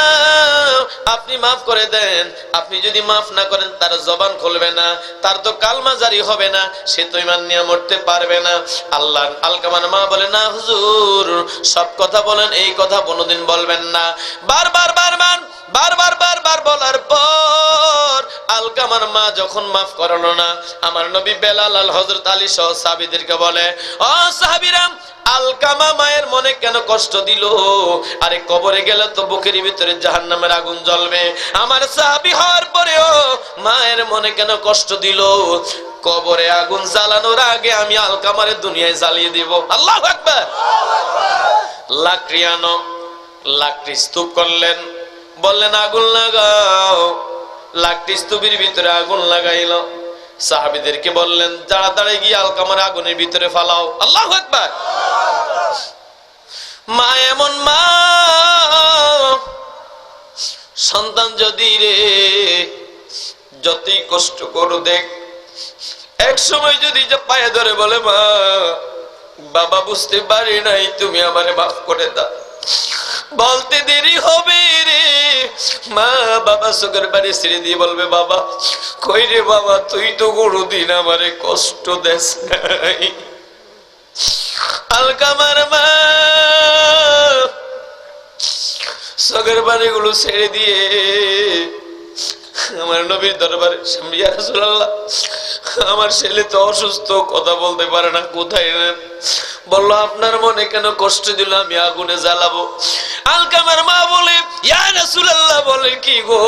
S3: আপনি মাফ করে দেন। আপনি যদি মাফ না করেন তার জবান খুলবে না, তার তো কালমা জারি হবে না, সে তো ঈমান নিয়ে মরতে পারবে না। আল্লাহ আলকামার মা বলে না হুজুর, সব কথা বলেন, এই কথা কোনোদিন বলবেন না। বারবার বারবার বারবার বারবার বলার পর আলকামার মা যখন মাফ করলো না, আমার নবী বেলাল আল হযরত আলী সহ সাহাবীদেরকে বলে, ও সাহাবীরা, আলকামা মায়ের মনে কেন কষ্ট দিল? আরে কবরে গেলে তো বুকের ভিতরে জাহান্নামের আগুন জ্বলবে, আমার সাহাবী হওয়ার পরেও মায়ের মনে কেন কষ্ট দিল? কবরে আগুন জ্বালানোর আগে আমি আলকামারে দুনিয়ায় জ্বালিয়ে দিব। আল্লাহু আকবার। লাকড়ি আনো, লাকড়ি স্তূপ করলেন, বললেন আগুন লাগাও। লাকড়ি স্তূপের ভিতরে আগুন লাগাইলো, সাহাবীদেরকে বললেন তাড়াতাড়ি গিয়ে আলকামার আগুনের ভিতরে ফালাও। আল্লাহু আকবার। মা এমন মা, সন্তান যদি রে যতই কষ্ট করো দেখ, এক সময় যদি যে পায়ে ধরে বলে মা, বাবা বুঝতে পারি নাই, তুমি আমারে মাফ করে দাও, বলতে দেরি হবে রে। মা বাবা চোখের বাড়ি ছেড়ে দিয়ে বলবে বাবা কই রে বাবা, তুই তো কোনোদিন আমারে কষ্ট দেস নাই। আলকামার মা চোখের বাড়ি গুলো ছেড়ে দিয়ে আমার নবীর দরবারে, ইয়া রাসূলুল্লাহ, আমার ছেলে তো অসুস্থ, কথা বলতে পারে না, কোথায় নেন? বললো আপনার মনে কেন কষ্ট দিল, আমি আগুনে জ্বালাবো। আলকামার মা বলে ইয়া রাসূলুল্লাহ, বলে কি গো,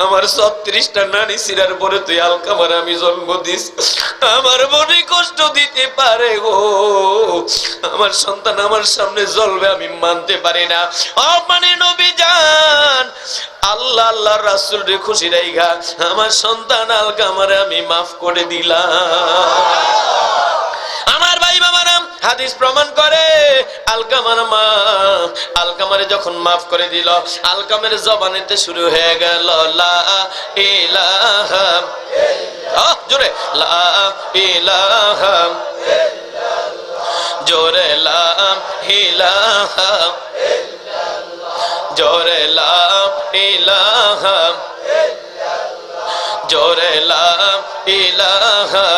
S3: আমার 36টা নানি ছিড়ার পরে তুই আলকামার আমি জন্ম দিস, আমার মনে কষ্ট দিতে পারে গো, আমার সন্তান আমার সামনে জ্বলবে, আমি মানতে পারি না। মানে নবী জান, আল্লাহ আল্লাহ রাসূল রে খুশি রাইগা আমার সন্তান আলকামারে আমি মাফ করে দিলাম। আমার ভাই বাবারা, হাদিস প্রমাণ করে আলকামার মা আলকামারে যখন মাফ করে দিল, আলকামের জবানেতে শুরু হয়ে গেল লা ইলাহা ইল্লাল্লাহ, জোরে লা ইলাহা ইল্লাল্লাহ, জোরে লা ইলাহা ইল্লাল্লাহ, জোরে লা ইলাহা ইল্লাল্লাহ, জোরে লা ইলাহা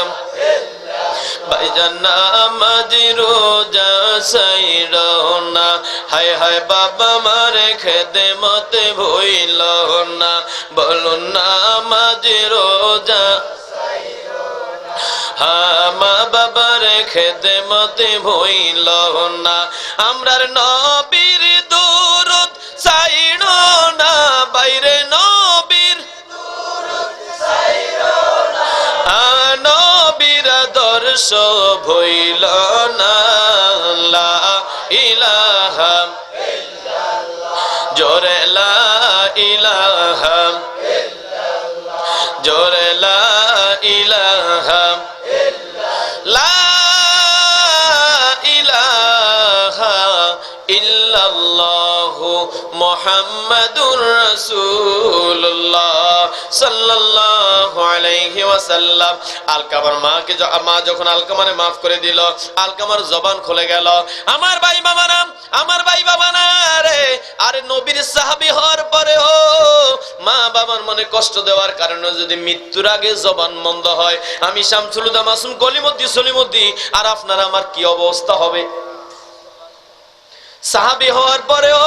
S3: ইল্লাল্লাহ। ভাইজান নামাজ রোজা ছাইড়ো না, হায় হায় বাবা মারে খেদমত ভইল না, বলুন নামাজ রোজা ছাইড়ো না, হ্যাঁ মা বাবার খেদমত ভইল না, আমরার নবীর দুরূদ ছাইড়ো না, বাইরে নবীর দুরূদ ছাইড়ো না, নবীর আদর্শ ভইল না, লা ইলাহা জোরে লা ইলাহা জোরে লা ইলাহা লা ইলাহা ইল্লাল্লাহু মুহাম্মাদুর রাসূলুল্লাহ সাল্লাল্লাহু আলাইহি ওয়াসাল্লাম। আলকামার মা যখন আলকামারে maaf করে দিল, আলকামার জবান খুলে গেল। আমার ভাই বাবারা, আমার ভাই বাবারা রে, আরে নবীর সাহাবী হওয়ার পরেও মা বাবার মনে কষ্ট দেওয়ার কারণে যদি মৃত্যুর আগে জবান বন্ধ হয়, আমি শামসুল হুদা মাসুম কলিমুদ্দিন সলিমুদ্দিন আর আপনার আমার কি অবস্থা হবে? সাহাবী হওয়ার পরেও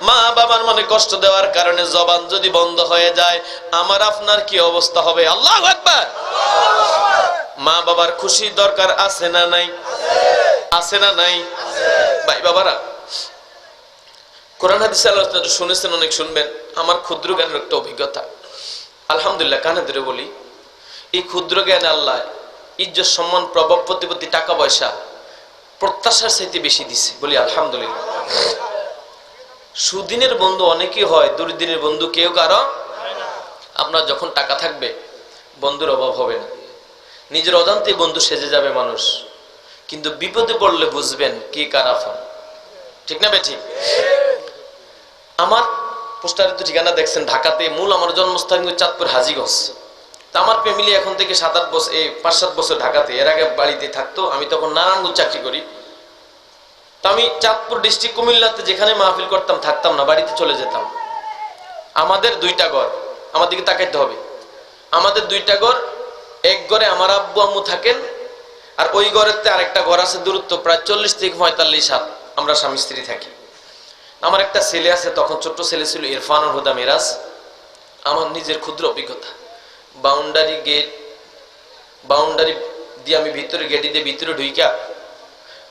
S3: মা বাবার মনে কষ্ট দেওয়ার কারণে জবান যদি বন্ধ হয়ে যায়, আমার আপনার কি অবস্থা হবে? আল্লাহু আকবার। মা বাবার খুশি দরকার আছে না নাই? আছে না নাই? ভাই বাবারা, কোরআন হাদিস আলোচনা শুনেছেন, অনেক শুনবেন। আমার ক্ষুদ্র জ্ঞানের একটা অভিজ্ঞতা, আলহামদুলিল্লাহ কানে ধরে বলি, এই ক্ষুদ্র জ্ঞানে আল্লাহ ইজ্জত সম্মান প্রভাব প্রতিপত্তি টাকা পয়সা প্রত্যাশার চাইতে বেশি দিছে, বলি আলহামদুলিল্লাহ। সুদিনের বন্ধু অনেকেই হয়, দুর্দিনের বন্ধু কেউ কারো। আপনার যখন টাকা থাকবে বন্ধুর অভাব হবে না, নিজের অজান্তে বন্ধু সেজে যাবে মানুষ, কিন্তু বিপদে পড়লে বুঝবেন কি কার আফন। ঠিক না বেঠিক? আমার পোস্টারে তো ঠিকানা দেখছেন ঢাকাতে, মূল আমার জন্মস্থান চাঁদপুর হাজীগঞ্জ। তা আমার ফ্যামিলি এখন থেকে 7-8 বছর, 5-7 বছর ঢাকাতে, এর আগে বাড়িতে থাকতো। আমি তখন নারায়ণগঞ্জ চাকরি করি। তো আমি চাঁদপুর ডিস্ট্রিক্ট কুমিল্লাতে যেখানে মাহফিল করতাম থাকতাম না, বাড়িতে চলে যেতাম। আমাদের 2টা ঘর, আমার দিকে তাকাইতে হবে। আমাদের 2টা ঘর, এক ঘরে আমার আব্বু আম্মু থাকেন, আর ওই ঘরেতে আরেকটা ঘর আছে, দূরত্ব প্রায় 40 থেকে 45 হাত, আমরা স্বামী স্ত্রী থাকি। আমার একটা ছেলে আছে, তখন ছোট্ট ছেলে ছিল, ইরফানুল হুদা মিরাজ। আমার নিজের ক্ষুদ্র অভিজ্ঞতা, বাউন্ডারি দিয়ে আমি ভিতরে গেটি দিয়ে ভিতরে ঢুইকা,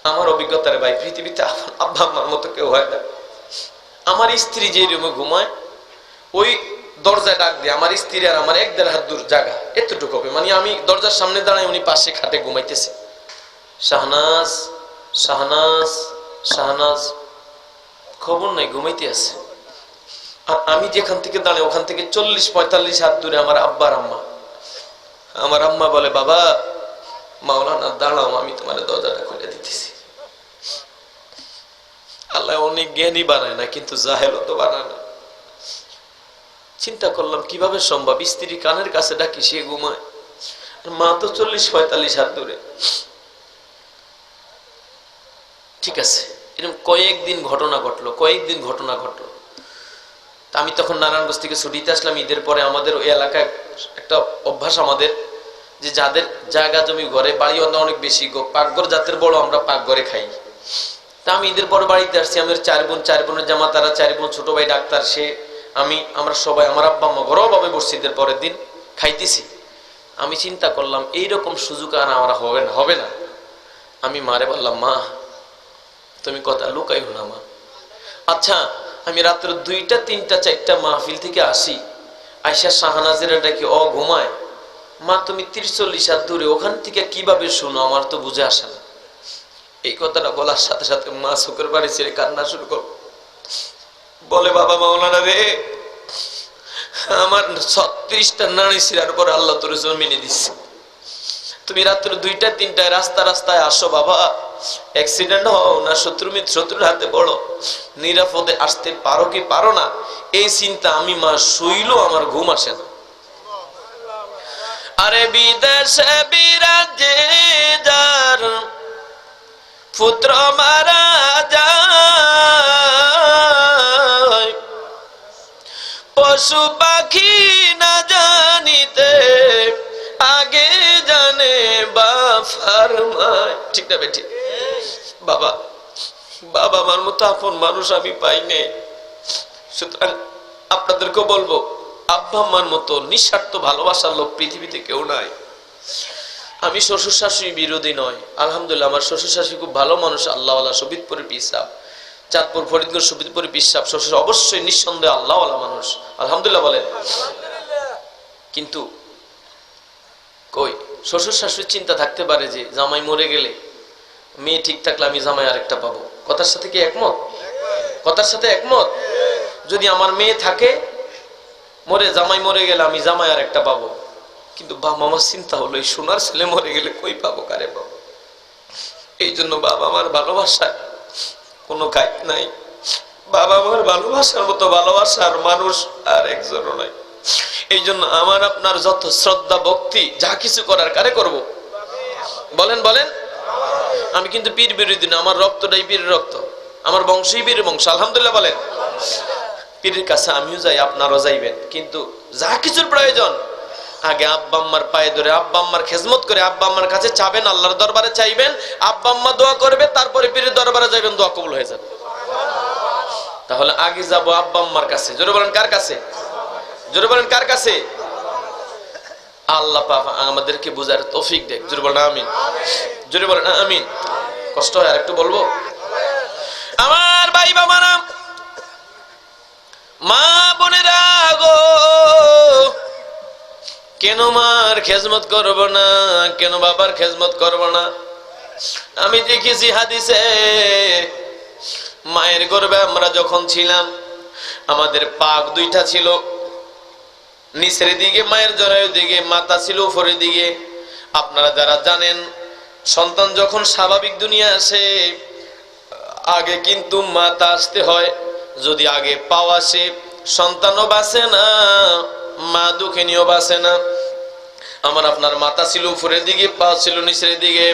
S3: আমার অভিজ্ঞতার ভাই পৃথিবীতে আব্বা আম্মার মতো কেউ হয় না। আমার স্ত্রী যে রুমে ঘুমায়, ওই দরজায় ডাক দিয়ে আমার স্ত্রী আর আমার 1-1.5 হাত দূর জায়গা, এতটুকু হবে। মানে আমি দরজার সামনে দাঁড়াই, উনি পাশে খাটে ঘুমাইতেছে। শাহনাজ শাহনাজ শাহনাজ, খবর নাই, ঘুমাইতে আছে। আর আমি যেখান থেকে দাঁড়াই ওখান থেকে 40-45 হাত দূরে আমার আব্বার আম্মা। আমার আম্মা বলে, বাবা মাওলানা দাঁড়াও, আমি তোমার দরজাটা খুলে দিতেছি। আল্লাহ অনেক জ্ঞানী বানায় না, কিন্তু জাহেলও তো বানায় না। চিন্তা করলাম কিভাবে সম্ভব, স্ত্রী কানের কাছে ডাকি, সে ঘুমায়, মা তো 40-45 হাত দূরে। ঠিক আছে, এরকম কয়েকদিন ঘটনা ঘটলো। আমি তখন নারায়ণগঞ্জ থেকে ছুটিতে আসলাম ঈদের পরে। আমাদের ওই এলাকায় একটা অভ্যাস আমাদের, যে যাদের জায়গা জমি ঘরে বাড়ি অনেক বেশি, পাকঘর জাতের বড়, আমরা পাকঘরে খাই। তা আমি ঈদের পরে বাড়িতে আসছি। আমাদের 4 বোন, 4 বোনের জামা, তারা 4 বোন, ছোট ভাই ডাক্তার, সে, আমরা সবাই, আমার আব্বা আম্মা ঘরোয়া ভাবে বসছি, ঈদের পরের দিন খাইতেছি। আমি চিন্তা করলাম এইরকম সুযোগ আর আমার হবে না। আমি মারে বললাম, মা তুমি কথা লুকাইও না মা। আচ্ছা, আমি রাত্র 2টা 3টা 4টা মাহফিল থেকে আসি, আয়সা শাহনাজের ডাকি, ঘুমায়। মা তুমি 30-40 হাত দূরে, ওখান থেকে কিভাবে শুনো, আমার তো বুঝে আসে না। এই কথাটা বলার সাথে সাথে মা চোখের পানি ছেড়ে কান্না শুরু করল। বলে, বাবা মাওলানা রে, আমার 36টা নারী ছিড়ার পরে আল্লাহ তোর জমিনে দিচ্ছে। তুমি রাত্র 2টা 3টায় রাস্তায় আসো বাবা, অ্যাক্সিডেন্ট হও না শত্রুর হাতে পড়ো, নিরাপদে আসতে পারো কি পারো না, এই চিন্তা আমি মা শুইলেও আমার ঘুম আসে না। আরে বিদেশে বিরাজে যার পুত্র মারা যায়, পশু পাখি না জানিতে আগে জানে বাপ ফরমায়। ঠিক না বেটি? বাবা আমার মতো আপন মানুষ আমি পাই নাই। সুতরাং আপনাদেরকে বলবো, আব্বা আম্মার মতো নিঃস্বার্থ ভালোবাসার লোক পৃথিবীতে কেউ নাই। আমি শ্বশুর শাশুড়ি বিরোধী নয়, আলহামদুলিল্লাহ আমার শ্বশুর শাশুড়ি খুব ভালো মানুষ, আল্লাহওয়ালা, শোভিতপুরের পীর সাহেব, চাঁদপুর ফরিদগঞ্জ শোভিতপুরের পীর সাহেব, শ্বশুর অবশ্যই নিঃসন্দেহে আল্লাহওয়ালা মানুষ, আলহামদুলিল্লাহ বলেন। কিন্তু কই শ্বশুর শাশুড়ির চিন্তা থাকতে পারে যে জামাই মরে গেলে মেয়ে ঠিক থাকলে আমি জামাই আরেকটা পাবো। কথার সাথে কি একমত? কথার সাথে একমত? যদি আমার মেয়ে থাকে, মরে জামাই মরে গেলে আমি জামাই আরেকটা পাবো। কিন্তু বাবা আমার চিন্তা হলো এই সোনার ছেলে মরে গেলে কই পাবো, কারে পাবো? এই জন্য বাবা আমার ভালোবাসায় কোনো কাজ নাই। বাবা আমার ভালোবাসার মতো ভালোবাসার মানুষ আর একজনও নাই। এই জন্য আমার আপনার যত শ্রদ্ধা ভক্তি যা কিছু করার কারে করব? বলেন বলেন। আমি কিন্তু পীর বিরোধী না, আমার রক্তটাই পীরের রক্ত, আমার বংশই পীরের বংশ, আলহামদুলিল্লাহ বলেন। পীরের কাছে আমিও যাই, আপনারাও যাইবেন, কিন্তু যা কিছুর প্রয়োজন আগে আব্বা আম্মার পায়ে ধরে আব্বা আম্মার খেজমত করে আব্বা আম্মার কাছে চাবেন, আল্লাহর দরবারে চাইবেন, আব্বা আম্মা দোয়া করবে, তারপরে পীরের দরবারে যাবেন, দোয়া কবুল হয়ে যাবে। তাহলে আগে যাব আব্বা আম্মার কাছে। জোরে বলেন কার কাছে? জোরে বলেন কার কাছে? আল্লাহ পাক আমাদেরকে বুঝার তৌফিক দেখ। জোরে বলেন আমিন। জোরে বলেন আমিন। কষ্ট হয় আর একটু বলবো? আমার ভাই বাবারা, মা বোনেরা গো, কেন মার খেজমত করব না, কেন বাবার খেজমত করব না? আমি দেখেছি হাদিসে, মায়ের গর্ভে আমরা যখন ছিলাম আমাদের পাক দুইটা ছিল, নিচের দিকে মায়ের জরায়ুর দিকে, মাথা ছিল উপরের দিকে। আপনারা যারা জানেন, সন্তান যখন স্বাভাবিক দুনিয়া আসে আগে কিন্তু মাথা আসতে হয়। যদি আগে পাও আসে সন্তানও বাঁচে না, মা দুঃখিনীও বাঁচে না। আমার আপনার মাথা ছিল উপরের দিকে, পা ছিল নিচের দিকে।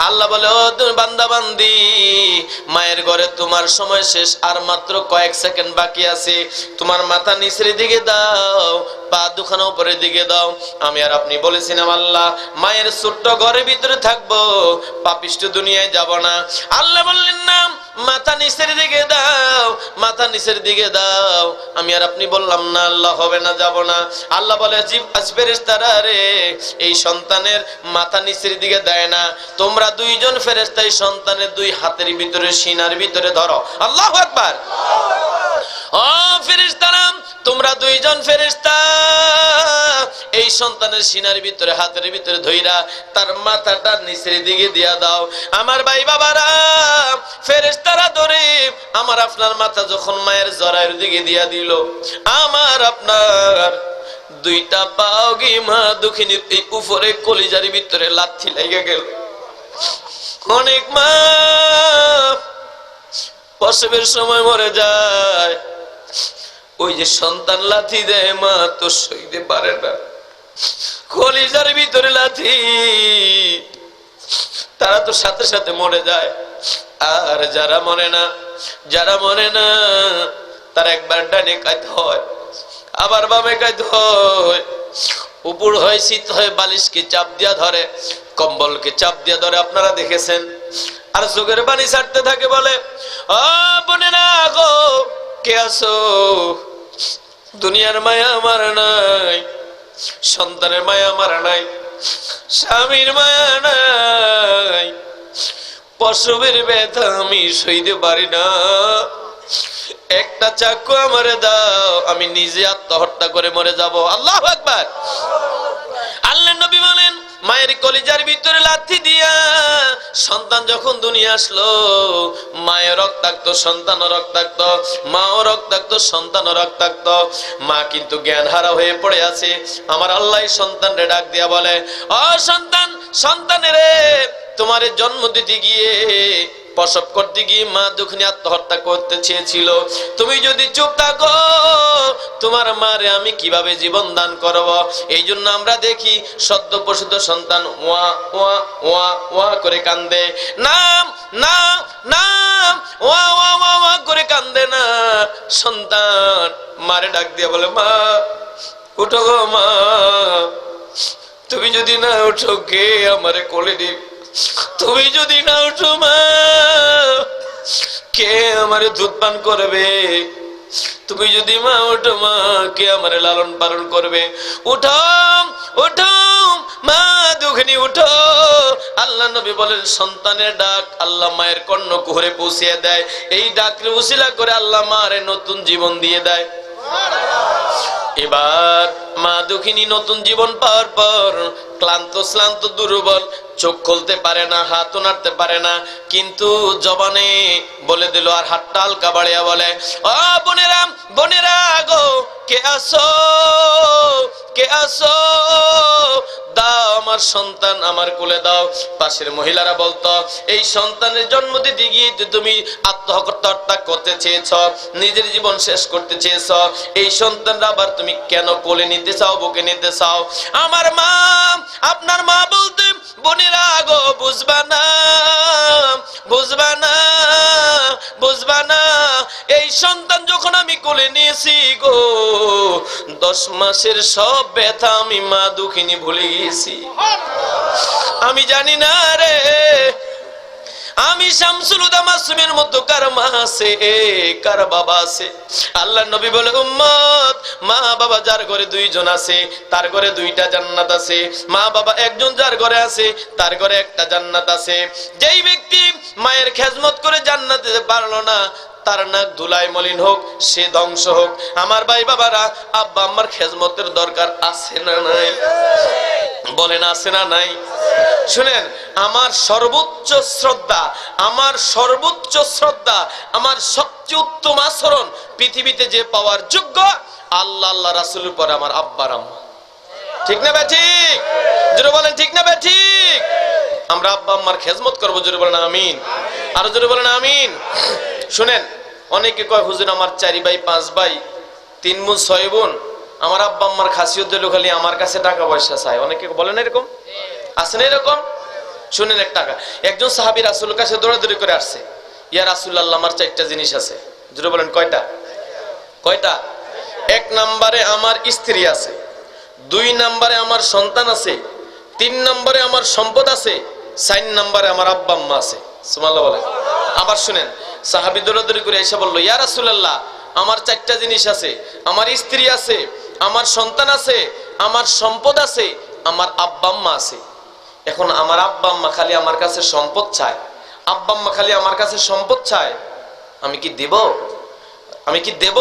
S3: আল্লাহ বলে, ও বান্দা বান্দি, মায়ের ঘরে তোমার সময় শেষ, আর মাত্র কয়েক সেকেন্ড বাকি আছে। তোমার মাথা নিচের দিকে দাও, পা দুখানা উপরের দিকে দাও। আমি আর আপনি বলেছিলাম, আল্লাহ মায়ের ছোট্ট ঘরের ভিতরে থাকবো, পাপিষ্ঠ দুনিয়ায় যাব না। আল্লাহ বললেন না, মাথা নিচের দিকে দাও, মাথা নিচের দিকে দাও। আমি আর আপনি বললাম না, আল্লাহ হবে না, যাব না। আল্লাহ বলে, ফেরেশতারা রে, এই সন্তানের মাথা নিচের দিকে দেয় না, তোমরা দুইজন ফেরেশতা এই সন্তানের দুই হাতের ভিতরে সিনার ভিতরে ধরো। আল্লাহু আকবার। ও ফেরেশতারা, তোমরা দুইজন ফেরেশতা এই সন্তানের সিনার ভিতরে হাতের ভিতরে ধইরা তার মাথাটা নিচের দিকে দিয়া দাও। আমার ভাই বাবারা, ফেরেশতারা ধরে আমার আপনার মাথা যখন মায়ের জরায়ুর দিকে দিয়া দিল, আমার আপনার দুইটা পাও গিয়ে মা দুঃখিনীর এই উপরে কলিজার ভিতরে লাথি লেগে গেল। অনেক মা প্রসবের সময় মরে যায়, ওই যে সন্তান লাথি দেয়, মা তো সইতে পারে না, কলিজার ভিতরে লাথি, তারা তো সাথে সাথে মরে যায়। আর যারা মরে না, যারা মরে না, তার একবার ডানে কাঁদতে হয়, আবার বামে কাঁদতে হয়, উপর হয় শীত হয়, বালিশকে চাপ দিয়া ধরে, কম্বলকে চাপ দিয়া ধরে, আপনারা দেখেছেন। আর চোখের পানি ছাড়তে থাকে, বলে, ও বোনেরা গো, কে আছো? দুনিয়ার মায়া আমার নাই, সন্তানের মায়া আমার নাই, স্বামীর মায়া নাই, প্রসবের ব্যথা আমি সইতে পারি না, একটা চাকু আমারে দাও, আমি নিজে আত্মহত্যা করে মরে যাব। আল্লাহু আকবার। আল্লাহর নবী বলেন, মায়ের কলিজার ভিতরে লাথি দিয়া সন্তান যখন দুনিয়া আসলো, মায়ের রক্তাক্ত, সন্তানও রক্তাক্ত, মাও রক্তাক্ত, সন্তানও রক্তাক্ত। মা কিন্তু জ্ঞান হারা হয়ে পড়ে আছে। আমার আল্লাহ সন্তানরে ডাক দিয়া বলে, ও সন্তান, সন্তানেরে, তোমার জন্ম দিতে গিয়ে, প্রসব করতে গিয়ে মা দুঃখিনী আত্মহত্যা করতে চেয়েছিল, তুমি যদি চুপ থাকো, তোমার মারে আমি কিভাবে জীবন দান করব? এই জন্য আমরা দেখি সদ্য প্রসূত সন্তান ওয়া ওয়া ওয়া ওয়া করে কান্দে, নাম নাম নাম, ওয়া ওয়া ওয়া ওয়া করে কান্দে না। সন্তান মারে ডাক দিয়ে বলে, মা উঠো গো মা, তুমি যদি না উঠো কে আমারে কোলে দিবে? তুমি যদি না উঠো মা, কে আমারে দুধ পান করবে? তুমি যদি মা উঠো মা, কে আমারে লালন পালন করবে? উঠো উঠো মা দুঃখিনী, উঠো। আল্লাহ নবী বলেন, সন্তানের ডাক আল্লাহ মায়ের কর্ণকুহরে পৌঁছিয়ে দেয়। এই ডাকের উসিলা করে আল্লাহ মারে নতুন জীবন দিয়ে দেয়। এবার মা দুঃখিনী নতুন জীবন পাওয়ার পর ক্লান্ত শ্লান্ত দুর্বল, চোখ খুলতে পারে না, হাতও নাড়তে পারে না, কিন্তু জবানে বলে দিল আর হাতটা হালকা বাড়িয়া বলে, ও বোনেরা বোনেরা গো, কে আসো কে আসো, দাও আমার সন্তান আমার কোলে দাও। পাশের মহিলারা বলতো, এই সন্তানের জন্ম দিতে গিয়ে তুমি আত্মহত্যা করতে চেয়েছ, নিজের জীবন শেষ করতে চেয়েছ, এই সন্তানরা আবার তুমি কেন কোলে নিতে চাও, বুকে নিতে চাও? আমার মা, আপনার মা বলতে, বোনেরা গো, বুঝবা না বুঝবা না বুঝবা না, এই সন্তান যখন আমি কোলে নিয়েছি গো, 10 মাসের সব ব্যথা আমি মা দুঃখিনী ভুলে গেছি। আমি জানি না রে, আমি শামসুল হুদা মাসুমের মতো কার মা আছে, কার বাবা আছে? আল্লাহর নবী বলে, উম্মত, মা বাবা যার ঘরে 2 জন আছে তার ঘরে 2টা জান্নাত আছে, মা বাবা একজন যার ঘরে আছে তার ঘরে একটা জান্নাত আছে। যেই ব্যক্তি মায়ের খেজমত করে জান্নাতে যেতে পারলো না, তার নাক ধুলায় মলিন হোক, সে ধ্বংস হোক। আমার ভাই বাবারা, আব্বা আম্মার খেজমতের দরকার আছে না নাই? বলেন আছে না নাই? শুনেন, আমার সর্বোচ্চ শ্রদ্ধা, আমার সর্বোচ্চ শ্রদ্ধা, আমার সবচেয়ে উত্তম আচরণ পৃথিবীতে যে পাওয়ার যোগ্য, আল্লাহ আল্লাহ রাসূলের পরে আমার আব্বার আম্মা। ঠিক না বে ঠিক? জোরে বলেন ঠিক না বে ঠিক? আমরা আব্বা আম্মার খেজমত করবো, জোরে বলেন আমিন। আরো জোরে বলেন আমিন। শুনেন, অনেকে কয়, হুজুর আমার 4 ভাই 5 ভাই 3 বোন 6 বোন, আমার আব্বা আম্মার খাসিয়ত দিল খালি আমার কাছে টাকা পয়সা চায়। অনেকে বলেন এরকম, আছে না এরকম? শুনেন, একজন সাহাবী রাসূলের কাছে দৌড়াদৌড়ি করে আসছে, ইয়া রাসূলুল্লাহ, আমার 4টা জিনিস আছে। জোরে বলেন কয়টা? কয়টা? 1 নম্বরে আমার স্ত্রী আছে, 2 নম্বরে আমার সন্তান আছে, 3 নম্বরে আমার সম্পদ আছে, 4 নম্বরে আমার আব্বা আম্মা আছে। সুবহানাল্লাহ বলেন। আবার শুনেন, সাহাবী দৌড়াদৌড়ি করে এসে বলল, ইয়া রাসূলুল্লাহ, আমার 4টা জিনিস আছে, আমার স্ত্রী আছে, আমার সন্তান আছে, আমার সম্পদ আছে, আমার আব্বা আম্মা আছে। এখন আমার আব্বা আম্মা খালি আমার কাছে সম্পদ চায়, আব্বা আম্মা খালি আমার কাছে সম্পদ চায়, আমি কি দেব? আমি কি দেব?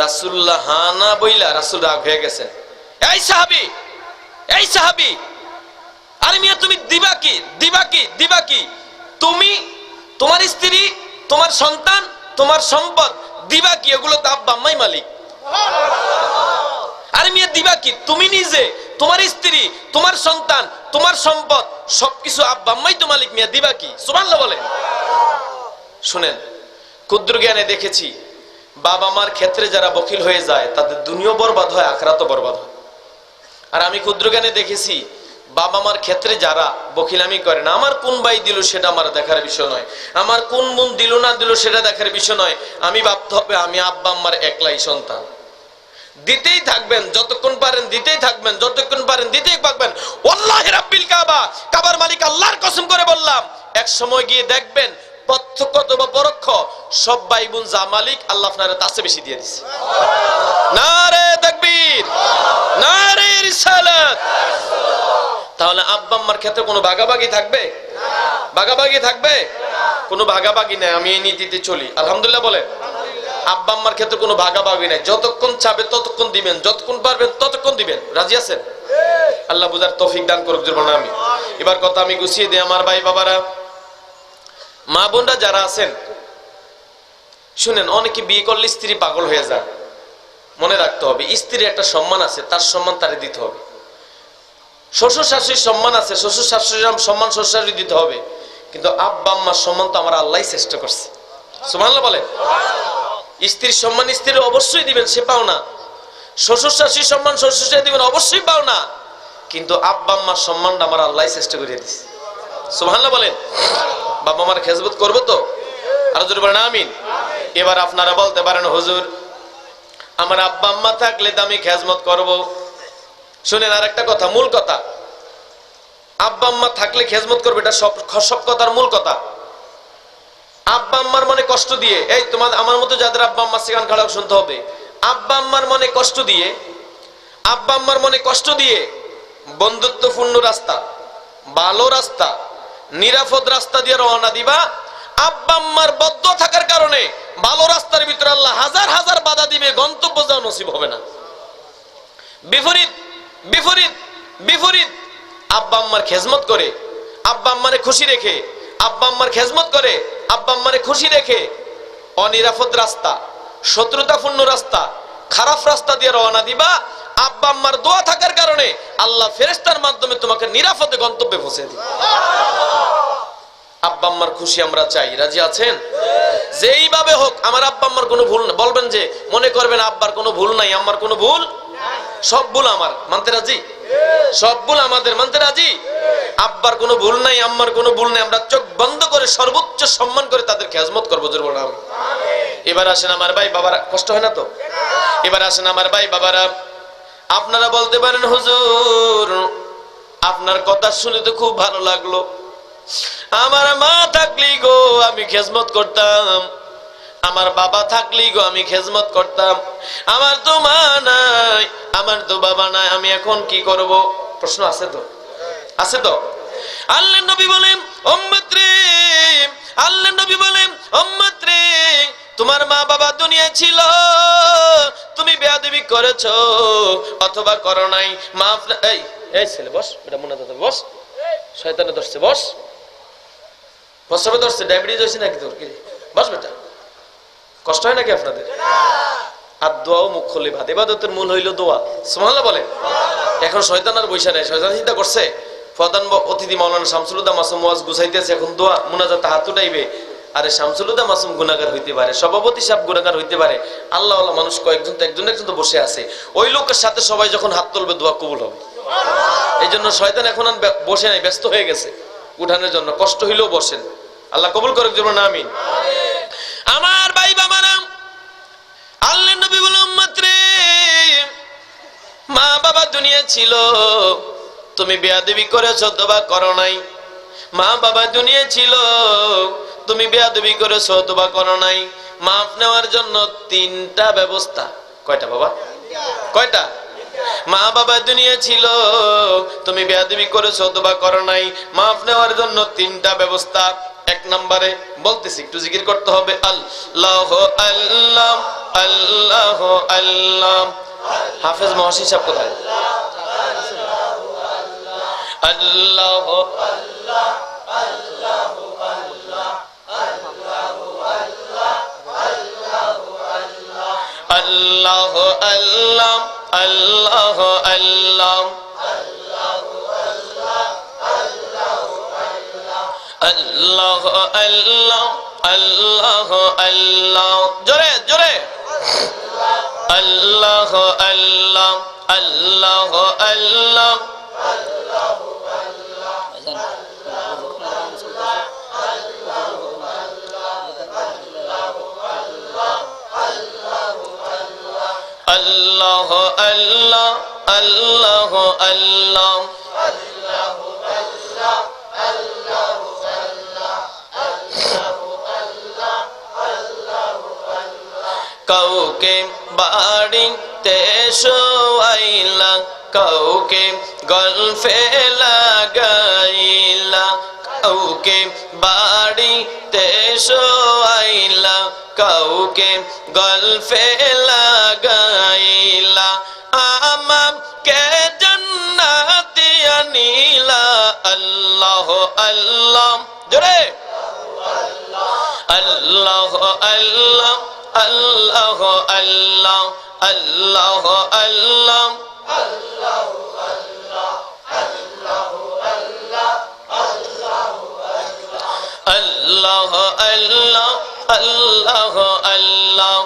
S3: রাসূলুল্লাহ হ্যাঁ না বইলা রাসূল রাগ হয়ে গেছেন। এই সাহাবী, এই সাহাবী, আরে মিয়া, তুমি দিবা কি? দিবা কি? দিবা কি? তুমি, তোমার স্ত্রী, তোমার সন্তান, তোমার সম্পদ দিবা কি? এগুলো তো আব্বা আম্মাই মালিক। আরে মিয়া, দিবা কি? তুমি নিজে, তোমার স্ত্রী, তোমার সন্তান, তোমার সম্পদ সবকিছু আব্বা আম্মাই তো মালিক। মিয়া দিবা কি? সুবহানাল্লাহ বলেন। শুনেন, ক্ষুদ্র জ্ঞানে দেখেছি, বাবা মার ক্ষেত্রে যারা বখিল হয়ে যায় তাদের দুনিয়াও বরবাদ হয়, আখিরাতও বরবাদ হয়। আর আমি ক্ষুদ্র জ্ঞানে দেখেছি, বাবা মার ক্ষেত্রে যারা বখিলামি করে না, আমার কোন ভাই দিল সেটা আমার দেখার বিষয় নয়, আমার কোন বোন দিল না দিল সেটা দেখার বিষয় নয়, আমি ভাবতে হবে আমি আব্বা আম্মার একলাই সন্তান। দিতেই থাকবেন, যতক্ষণ পারেন দিতেই থাকবেন, যতক্ষণ পারেন দিতেই থাকবেন। ওয়াল্লাহি রাব্বিল কাবা, কাবার মালিক আল্লাহর কসম করে বললাম, এক সময় গিয়ে দেখবেন প্রত্যক্ষ অথবা পরোক্ষ সব ভাই বোন যা মালিক আল্লাহ আপনার তাসে বেশি দিয়ে দিছে। নারে তাকবীর, নারে রিসালাত। তাহলে আব্বা আম্মার ক্ষেত্রে কোনো ভাগাভাগি থাকবে? ভাগাভাগি থাকবে? কোনো ভাগাভাগি নাই। আমি এই নীতিতে চলি, আলহামদুলিল্লাহ বলে। আব্বা আম্মার ক্ষেত্রে কোনো ভাগাভাগি নাই, যতক্ষণ চাবে ততক্ষণ দিবেন, যতক্ষণ পারবেন ততক্ষণ দিবেন। রাজি আছেন? আল্লাহ বুঝার তৌফিক দান করুক, জোরে আমি। এবার কথা আমি গুছিয়ে দিই। আমার ভাই বাবারা, মা বোনরা যারা আছেন, শুনেন, অনেকে বিয়ে করলে স্ত্রী পাগল হয়ে যায়। মনে রাখতে হবে, স্ত্রীর একটা সম্মান আছে, তার সম্মান তারে দিতে হবে। শ্বশুর শাশুড়ির সম্মান আছে, শ্বশুর শাশুড়ির সম্মান শ্বশুর শাশুড়ি দিতে হবে। কিন্তু আব্বা আম্মার সম্মান তো আমার আল্লাহই চেষ্টা করছে। সুবহানাল্লাহ বলে। স্ত্রীর সম্মান স্ত্রী অবশ্যই দিবেন, সে পাও না। শ্বশুর শাশুড়ির সম্মান শ্বশুর শাশুড়ি দিবেন, অবশ্যই পাও না। কিন্তু আব্বা আম্মার সম্মানটা আমার আল্লাহই চেষ্টা করে দিছে। সুবহানাল্লাহ বলেন। বাবা মার খেজমত করবো তো? আর জোরে বলেন আমিন। এবার আপনারা বলতে পারেন, হুজুর আমার আব্বা আম্মা থাকলে তো আমি খেজমত করব। শুনেন, আর একটা কথা, মূল কথা, আব্বা আম্মা থাকলে খেজমত করবে, এটা সব কথার মূল কথা। আব্বা আম্মার মনে কষ্ট দিয়ে, এই তোমার আমার মতো যাদের আব্বা আম্মা সেখান খাড়া শুনতে হবে, আব্বা আম্মার মনে কষ্ট দিয়ে, আব্বা আম্মার মনে কষ্ট দিয়ে বন্ধুত্বপূর্ণ রাস্তা, ভালো রাস্তা, নিরাপদ রাস্তা দিয়ে রওনা দিবা। আব্বা আম্মার বদ্ধ থাকার কারণে ভালো রাস্তার ভিতরে আল্লাহ হাজার হাজার বাধা দিবে, গন্তব্য যাওয়া নসিব হবে না। বিপরীত বিপরীত বিপরীত। আব্বা আম্মার খেজমত করে, আব্বা আম্মারে খুশি রেখে, আব্বা আম্মার খেজমত করে, আব্বা আম্মারে খুশি রেখে অনিরাপদ রাস্তা, শত্রুতাপূর্ণ রাস্তা, খারাপ রাস্তা দিয়ে রওনা দিবা। আব্বা আম্মার দোয়া থাকার কারণে আল্লাহ ফেরেশতার মাধ্যমে তোমাকে নিরাপদে গন্তব্যে পৌঁছে দিবে। আব্বা আম্মার খুশি আমরা চাই, রাজি আছেন? যেইভাবে হোক আমার আব্বা আম্মার কোনো ভুল না, বলবেন যে মনে করবেন আব্বার কোনো ভুল নাই, আম্মার কোনো ভুল, সব ভুল আমার, মানতে রাজি? সব ভুল আমাদের, মানতে রাজি? আব্বার কোনো ভুল নাই, আম্মার কোনো ভুল নাই, আমরা চোখ বন্ধ করে সর্বোচ্চ সম্মান করে তাদের খেজমত করবো। জোর বললাম। এবার আসেন আমার ভাই বাবারা, কষ্ট হয় না তো? এবার আসেন আমার ভাই বাবারা, আপনারা বলতে পারেন হুজুর আপনার কথা শুনে তো খুব ভালো লাগলো, আমার মা থাকলি গো আমি খেজমত করতাম, আমার বাবা থাকলি গো আমি খেজমত করতাম, আমার তো মা নাই, আমার তো বাবা নাই, আমি এখন কি করব? প্রশ্ন আছে তো? আছে তো? আল্লাহর নবী বলেন উম্মত রে, আল্লাহর নবী বলেন উম্মত রে, তোমার মা বাবা দুনিয়ায় ছিল, তুমি বেয়াদবি করেছো অথবা করো নাই, মাফ। এই এই ছেলে বস, এটা মনে রাখতে বস, শয়তানে ধরছে, বস, প্রস্রাবে ধরছে, ডায়াবেটিস হয়েছে নাকি তোর? কি বস বেটা, কষ্ট হয় নাকি আপনাদের? আর দোয়াও মুখ খুলে ভাত, ইবাদতের মূল হইল দোয়া। সুবহানাল্লাহ বলে। এখন শয়তান আর বৈশা নেই, শয়তান চিন্তা করছে প্রধান অতিথি মাওলানা শামসুল হুদা মাসুম ওয়াজ গুছাইতেছে, এখন দোয়া মুনাজাত হাত উঠাইবে। আরে শামসুল হুদা মাসুম গুনাহগার হইতে পারে, সভাপতি সাহেব গুনাহগার হইতে পারে, আল্লাহ আল্লাহ মানুষ কয়েকজন তো একজন একজন তো বসে আছে, ওই লোকের সাথে সবাই যখন হাত তুলবে দোয়া কবুল হবে। এই জন্য শয়তান এখন আর বসে নাই, ব্যস্ত হয়ে গেছে উঠানোর জন্য, কষ্ট হইলেও বসেন, আল্লাহ কবুল করুক জন্য না আমিন। আমার ভাই বাবারা, আল্লাহর নবী বলেন উম্মত রে, মা বাবা দুনিয়া ছিল, তুমি বেয়াদবি করেছো অথবা করো নাই, মা বাবা দুনিয়া ছিল, তুমি বেয়াদবি করেছো অথবা করো নাই, মাফ নেওয়ার জন্য তিনটা ব্যবস্থা। কয়টা বাবা? কয়টা? মা বাবা দুনিয়া ছিল, তুমি বেয়াদবি করেছো অথবা করো নাই, মাফ নেওয়ার জন্য তিনটা ব্যবস্থা। এক নম্বরে বলতেছি, একটু জিকির করতে হবে, আল্লাহ আল্লাহ আল্লাহ আল্লাহ। হাফেজ মহসিন সাহেব কোথায়? আল্লাহ আল্লাহ আল্লাহ আল্লাহ আল্লাহ আল্লাহ আল্লাহ আল্লাহ আল্লাহ আল্লাহ আল্লাহ, জোরে জোরে, আল্লাহ আল্লাহ আল্লাহ আল্লাহ আল্লাহ আল্লাহ আল্লাহ আল্লাহ। কাউকে বাড়িতে শোয়াইলা, কাউকে গল্পে লাগাইলা, কাউকে বাড়িতে শোয়াইলা, কাউকে গল্পে লাগাইলা, আমাকে জান্নাতে আনিলা। আল্লাহ আল্লাহ, জোরে আল্লাহ আল্লাহ আল্লাহ আল্লাহ আল্লাহ আল্লাহ আল্লাহ আল্লাহ আল্লাহ আল্লাহ।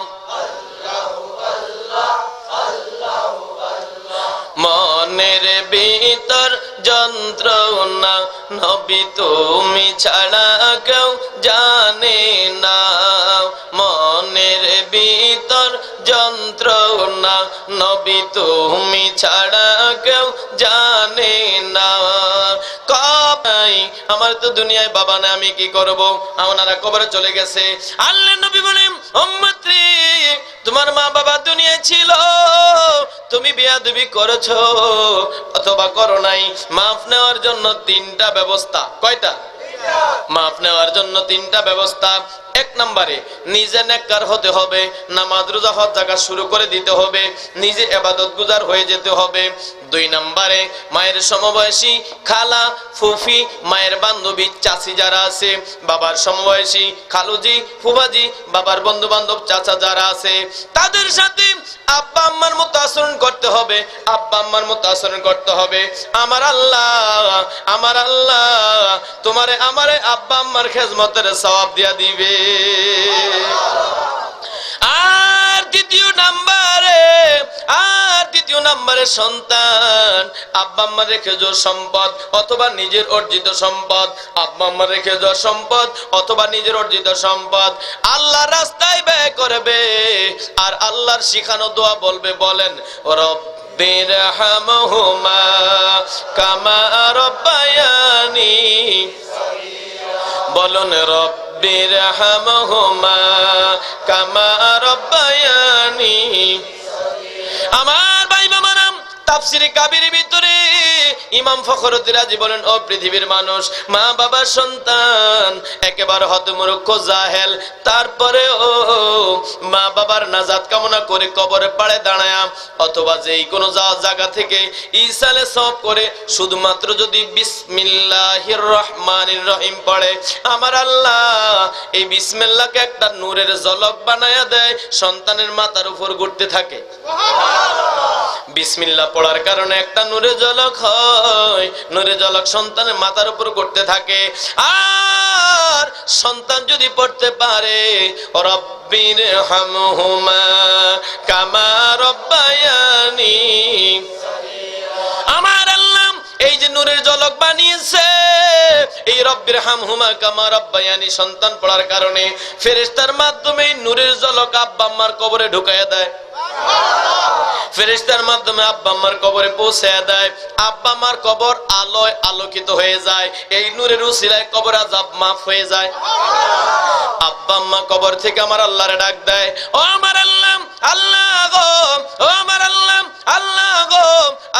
S3: মনের ভিতর যন্ত্রণা নবী তুমি ছাড়া কেউ জানে না, মনের ভিতর যন্ত্রণা নবী তুমি ছাড়া কেউ জানে না। কবাই আমার তো দুনিয়ায় বাবা না, আমি কি করব? ওনারা কবরে চলে গেছে। আল্লাহর নবী বলেন উম্মত রে, তোমার মা বাবা দুনিয়ায় ছিল, তুমি বেয়াদবি করেছো অথবা করো নাই, মাফ নেওয়ার জন্য তিনটা ব্যবস্থা। কয়টা? মাফ নেওয়ার জন্য তিনটা ব্যবস্থা। এক নম্বরে নিজে নেককার হতে হবে, নামাজ রোজা হজ যাকাত শুরু করে দিতে হবে, নিজে ইবাদত গুজার হয়ে যেতে হবে। দুই নম্বরে মায়ের সমবয়সী খালা ফুফি, মায়ের বান্ধবী চাচি যারা আছে, বাবার সমবয়সী খালুজি ফুফাজি, বাবার বন্ধু বান্ধব চাচা যারা আছে, তাদের সাথে আব্বা আম্মার মতো আচরণ করতে হবে, আব্বা আম্মার মতো আচরণ করতে হবে। আমার আল্লাহ তোমারে আমারে আব্বা আম্মার খেজমতের সওয়াব দিয়া দিবে। আর দ্বিতীয় নাম্বারে সন্তান আব্বা আম্মা রেখে যাওয়া সম্পদ অথবা নিজের অর্জিত সম্পদ, আব্বা আম্মা রেখে যাওয়া সম্পদ অথবা নিজের অর্জিত সম্পদ আল্লাহর রাস্তায় ব্যয় করবে। আর আল্লাহর শিখানো দোয়া বলবে, বলেন রব্বিরহামহুমা কামা রব্বায়ানি, বলুন রব্বিরহামহুমা কামা রব্বায়ানি। আমার ভাই বাবারাম, তাফসিরে কাবীর ভিতরে ইমাম ফখরুদ্দীন রাজি বলেন, ও পৃথিবীর মানুষ, মা বাবার সন্তান একেবারে হতমূর্খ জাহেল, তারপরেও মা বাবার নাজাত কামনা করে কবরে পাড়ে দাঁড়ায় অথবা যেই কোনো জায়গা থেকে ইসালে সব করে শুধুমাত্র যদি বিসমিল্লাহির রহমানির রহিম পড়ে, আমার আল্লাহ এই বিসমিল্লাহকে একটা নূরের ঝলক বানায়া দেয়, সন্তানের মাথার উপর ঘুরতে থাকে। বিসমিল্লাহ পড়ার কারণে একটা নূরের ঝলক হয়, নূরের ঝলক সন্তানের মাথার উপর করতে থাকে। আর সন্তান যদি পড়তে পারে রব্বিরহামহুমা কামা রব্বায়ানি, আমার আল্লাহ এই যে নূরের ঝলক বানিয়েছে, এই রব্বিরহামহুমা কামা রব্বায়ানি সন্তান পড়ার কারণে ফেরেশতার মাধ্যমে নূরের ঝলক আব্বা আম্মার কবরে ঢুকাইয়া দেয়, ফেরেশতার মাধ্যমে আব্বা আম্মার কবরে পৌঁছায় দেয়, আব্বা আম্মার কবর আলোয় আলোকিত হয়ে যায়, এই নূরের উসিলায় কবর আযাব মাফ হয়ে যায়। আব্বা আম্মা কবর থেকে আমার আল্লাহরে ডাক দেয়, ও আমার আল্লাহ, আল্লাহ গো, ও আমার আল্লাহ, আল্লাহ গো,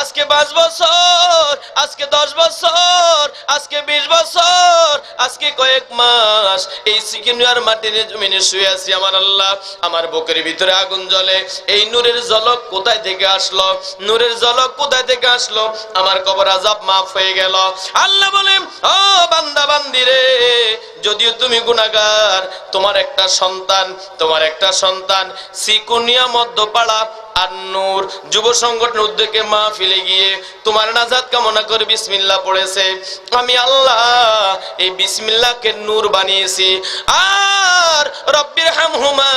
S3: আজকে 5 বছর, আজকে 10 বছর, আজকে 20 বছর, আজকে কয়েক মাস এই সিকিমিয়ার মাটির জমিনে শুয়ে আছি। আমার আল্লাহ, আমার বুকের ভিতরে আগুন জ্বলে, এই নূরের ঝলক কোথায় থেকে আসলো, নূরের ঝলক কোথায় থেকে আসলো, আমার কবর আযাব মাফ হয়ে গেল। আল্লাহ বলেন, ও বান্দা বান্দি রে, যদিও তুমি গুনাহগার, তোমার একটা সন্তান সিকুনিয়া মধ্যপাড়া আর নূর যুব সংগঠনের উদ্যোগে মাহফিলে গিয়ে তোমার নাজাত কামনা করে বিসমিল্লাহ পড়েছে, আমি আল্লাহ এই বিসমিল্লাহকে নূর বানিয়েছি। আর রব্বিরহামহুমা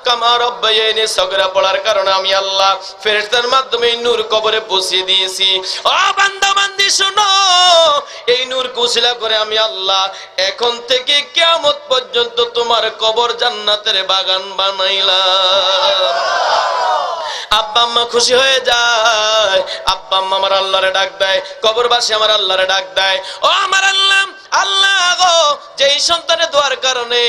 S3: কামা রব্বায়ানি সগরা পড়ার কারণে আমি আল্লাহ ফেরেশতার মাধ্যমে এই নূর কবরে পৌঁছে দিয়েছি। ও বান্দা বান্দি শোনো, এই নূর কুশিলা করে আমি আল্লাহ এখন থেকে কিয়ামত পর্যন্ত তোমার কবর জান্নাতের বাগান বানাইলাম। আব্বা আম্মা খুশি হয়ে যায়, আব্বা আম্মা আমার আল্লাহরে ডাক দেয়, কবরবাসী আমার আল্লাহরে ডাক দেয়, ও আমার আল্লাহ, আল্লাহ গো, যেই সন্তানের দোয়ার কারণে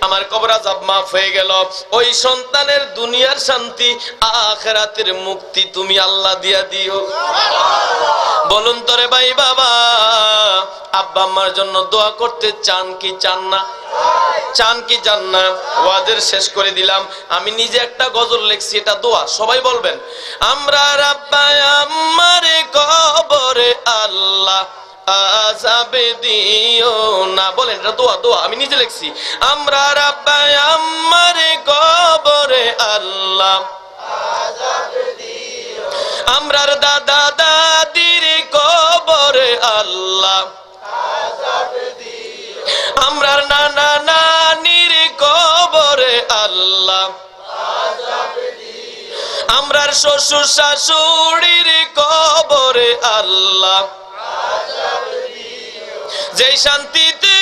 S3: আমার কবর আযাব মাফ হয়ে গেল, ওই সন্তানের দুনিয়ার শান্তি আখিরাতের মুক্তি তুমি আল্লাহ দিয়া দিও। বলুন তোরে ভাই বাবা, আব্বা আম্মার জন্য দোয়া করতে চান কি চান না? চান কি চান না? ওয়াজের শেষ করে দিলাম, আমি নিজে একটা গজল লিখছি, এটা দোয়া, সবাই বলবেন, আমরা আব্বা আম্মারে কবরে আল্লাহ আযাবে দিও না, বলেন এটা দোয়া, দোয়া আমি নিজে লিখছি, আমরা আব্বা আম্মারে কবরে আল্লাহ আযাবে দিও, আমরার দাদা দাদির কবরে আল্লাহ আযাবে দিও, আমরার নানা নানির কবরে আল্লাহ আযাবে দিও, আমরার শ্বশুর শাশুড়ির কবরে আল্লাহ আযাবে দিও, যেই শান্তিতে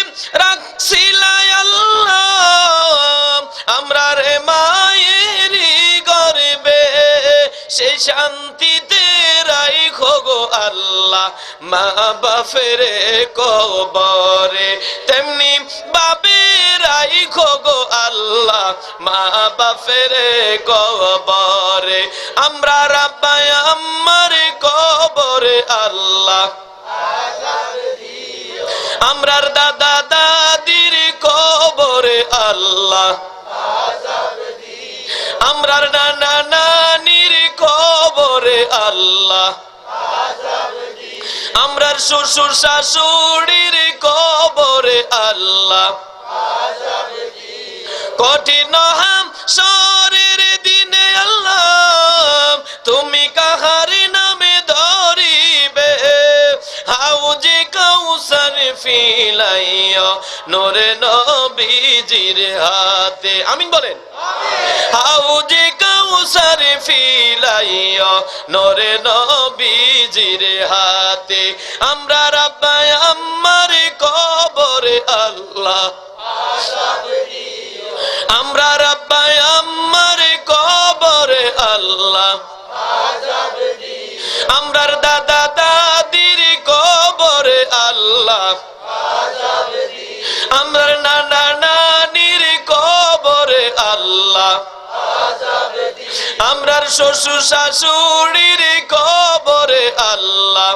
S3: রাখছিলাই আল্লাহ আমরার মায়েরই গর্বে, সেই শান্তিতে রাইখো গো আল্লাহ মা বাপের কবরে, তেমনি বাপের রাইখো গো আল্লাহ মা বাপের কবরে, আমরা আব্বা আম্মার কবরে আল্লাহ আযাবে দিও, আমরার দাদা দাদির কবরে আল্লাহ আমরার নানা নানির কবরে আল্লাহ আমরার শ্বশুর শাশুড়ির কবরে আল্লাহ কঠিন হাসরের দিনে আল্লাহ তুমি কাহার নামে ধরিবে হাউজে কাউসার ফিলাইয়া নূরে নবীজির হাতে আমিন বলেন হাউজে কাউসার ফিলাইয়া নূরে নবীজির হাতে আমরা রাব্বাই আম্মার কবরে আল্লাহ আমরা রাব্বাই আম্মার কবরে আল্লাহ আমরার দাদা দাদির কবরে আল্লাহ আমরার নানা নানির কবরে আল্লাহ আমরার শ্বশুর শাশুড়ির কবরে আল্লাহ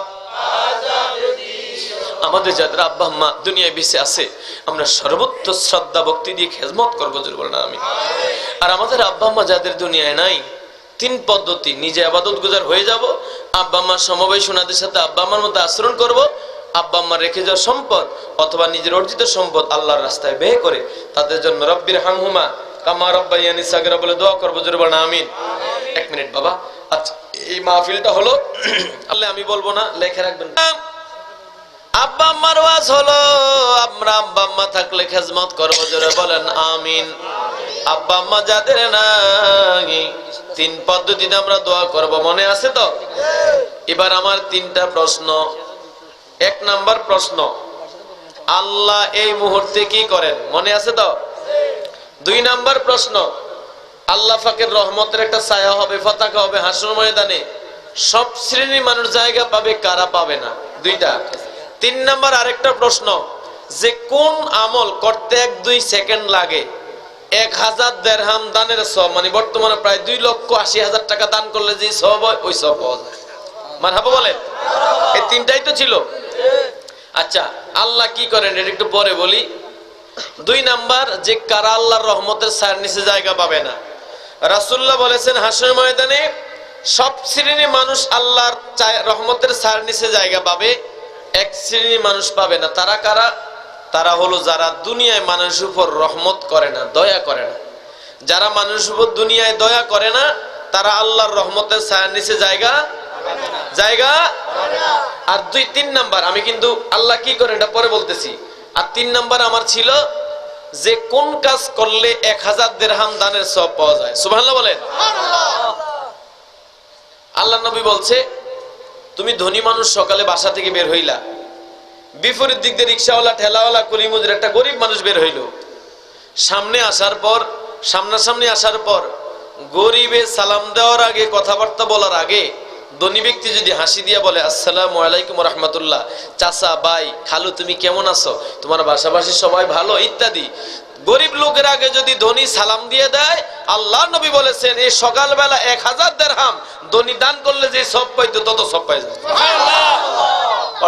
S3: আমাদের যাদের আব্বা আম্মা দুনিয়ায় বেঁচে আছে আমরা সর্বোচ্চ শ্রদ্ধা ভক্তি দিয়ে খেদমত করবো জোর বলেন আমিন। আর আমাদের আব্বা আম্মা যাদের দুনিয়ায় নাই তিন পদ্ধতি নিজে ইবাদত গুজার হয়ে যাব আব্বা আম্মার সমবয়সী ওনাদের সাথে আব্বা আম্মার মতো আচরণ করব আব্বা আম্মার রেখে যাওয়া সম্পদ অথবা নিজের অর্জিত সম্পদ আল্লাহর রাস্তায় ব্যয় করে তাদের জন্য রব্বির হামহুমা কামা রব্বায়ানি সাগরা বলে দোয়া করবো জোর বলেন আমিন। এক মিনিট বাবা আচ্ছা এই মাহফিলটা হলো আল্লাহ আমি বলবো না লেখে রাখবেন আব্বা আম্মার ওয়াজ হলো আমরা আব্বা আম্মা থাকলে খেজমত করবো জোরে বলেন আমিন। আব্বা আম্মা যাদের নাই তিন পদ্ধতিতে আমরা দোয়া করব মনে আছে তো? এবার আমার তিনটা প্রশ্ন। এক নাম্বার প্রশ্ন আল্লাহ এই মুহূর্তে কি করেন মনে আছে তো? দুই নাম্বার প্রশ্ন আল্লাহ পাকের রহমতের একটা ছায়া হবে পতাকা হবে হাসর ময়দানে সব শ্রেণীর মানুষ জায়গা পাবে কারা পাবে না দুইটা। তিন নাম্বার আরেকটা প্রশ্ন যে কোন আমল করতে 1-2 সেকেন্ড লাগে 1000 দিরহাম দানের সওয়াব মানে বর্তমানে প্রায় 2,80,000 টাকা দান করলে যে সওয়াব হয় ওই সওয়াব পাওয়া যায় মারহাবা বলেন। এই তিনটাই তো ছিল। আচ্ছা আল্লাহ কি করেন এটা একটু পরে বলি। দুই নাম্বার যে কারা আল্লাহর রহমতের ছায়ার নিচে জায়গা পাবে না রাসূলুল্লাহ বলেছেন হাসর ময়দানে সব শ্রেণীর মানুষ আল্লাহর রহমতের ছায়ার নিচে জায়গা পাবে এক শ্রেণীর মানুষ পাবে না। তারা কারা? তারা হলো যারা দুনিয়ায় মানুষের উপর রহমত করে না দয়া করে না। যারা মানুষের উপর দুনিয়ায় দয়া করে না তারা আল্লাহর রহমতের ছায়ার নিচে জায়গা আর 2-3 নাম্বার আমি কিন্তু আল্লাহ কি করেন এটা পরে বলতেছি। আর 3 নাম্বার আমার ছিল যে কোন কাজ করলে 1000 দিরহাম দানের সওয়াব পাওয়া যায় সুবহানাল্লাহ বলেন। আল্লাহ নবী বলছে তুমি ধনী মানুষ সকালে বাসা থেকে বের হইলা বিপরীত দিক দিয়ে রিকশাওয়ালা ঠেলাওয়ালা কুলি মজুর একটা গরিব মানুষ বের হইল সামনাসামনি আসার পর গরিবে সালাম দেওয়ার আগে কথাবার্তা বলার আগে ধনী ব্যক্তি যদি হাসি দিয়া বলে আসসালামু আলাইকুম রাহমাতুল্লাহ চাচা ভাই খালু তুমি কেমন আছো তোমার বাসাবাসী সবাই ভালো ইত্যাদি গরিব লোকের আগে যদি ধনী সালাম দিয়ে দেয় আল্লাহ নবী বলেছেন এই সকালবেলা 1000 দিরহাম ধনী দান করলে যে সওয়াব পাইতো তত সওয়াব পাই যায়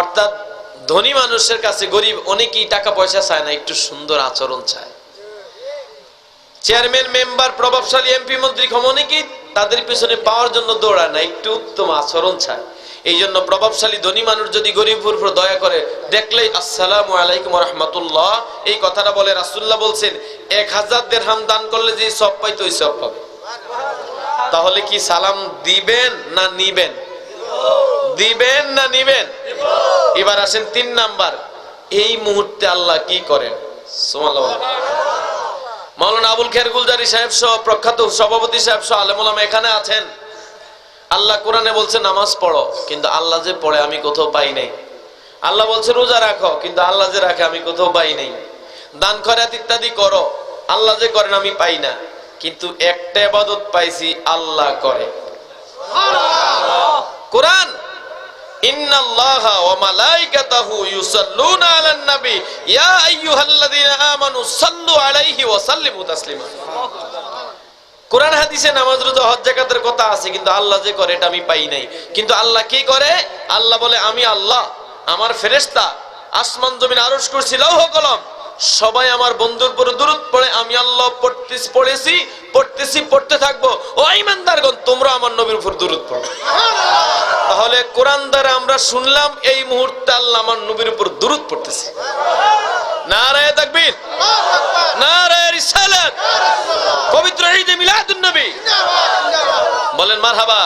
S3: অর্থাৎ ধনী মানুষের কাছে গরিব অনেকেই টাকা পয়সা চায় না একটু সুন্দর আচরণ চায়। চেয়ারম্যান মেম্বার প্রভাবশালী এমপি মন্ত্রী অনেকেই তাদের পিছনে পাওয়ার জন্য দৌড়ায় না একটু উত্তম আচরণ চায়। এই জন্য প্রভাবশালী ধনী মানুষ যদি গরিবের উপর দয়া করে দেখলেই আসসালামু আলাইকুম রাহমাতুল্লাহ এই কথাটা বলে রাসূলুল্লাহ বলছেন 1000 দিরহাম দান করলে যে সওয়াব পাইতো ওই সওয়াব পাবে। তাহলে কি সালাম দিবেন না নিবেন? দিবেন না নিবেন? এবার আসেন 3 নাম্বার এই মুহূর্তে আল্লাহ কি করেন সুবহানাল্লাহ। মাওলানা আবুল খায়ের গুলজারি সাহেব সহ প্রখ্যাত সভাপতি সাহেব সহ আলেম ওলামা এখানে আছেন। আল্লাহ কোরআনে বলছে নামাজ পড়ো কিন্তু আল্লাহ যে পড়ে আমি কোথাও পাই নাই। আল্লাহ বলছে রোজা রাখো কিন্তু আল্লাহ যে রাখে আমি কোথাও পাই নাই। দান খয়রাত ইত্যাদি করো আল্লাহ যে করেন আমি পাই না। কিন্তু একটা ইবাদত পাইছি আল্লাহ করে কোরআন ইন্নাল্লাহা ওয়া মালাইকাতাহু ইউসাল্লুনা আলান নবী ইয়া আইয়ুহাল্লাযীনা আমানু সাল্লু আলাইহি ওয়া সাল্লিমু তাসলিমা। কোরআন হাদিসে নামাজ রোজা হজ যাকাতের কথা আছে কিন্তু আল্লাহ যে করে এটা আমি পাই নাই। কিন্তু আল্লাহ কি করে? আল্লাহ বলে আমি আল্লাহ আমার ফেরেশতা আসমান জমিন আরশ কুরসি লৌহ কলম সবাই আমার বন্ধুর উপর দুরূদ পড়ে, আমি আল্লাহ পড়তেছি পড়তে থাকবো। ও ঈমানদারগণ, তোমরা আমার নবীর উপর দুরূদ পড়ো। তাহলে কোরআন দ্বারা আমরা শুনলাম এই মুহূর্তে আল্লাহ আমার নবীর উপর দুরূদ পড়তেছে। নারায়ে তাকবীর, নারায়ে রিসালাত, পবিত্র ঈদে মিলাদুন নবী বলেন মারহাবা।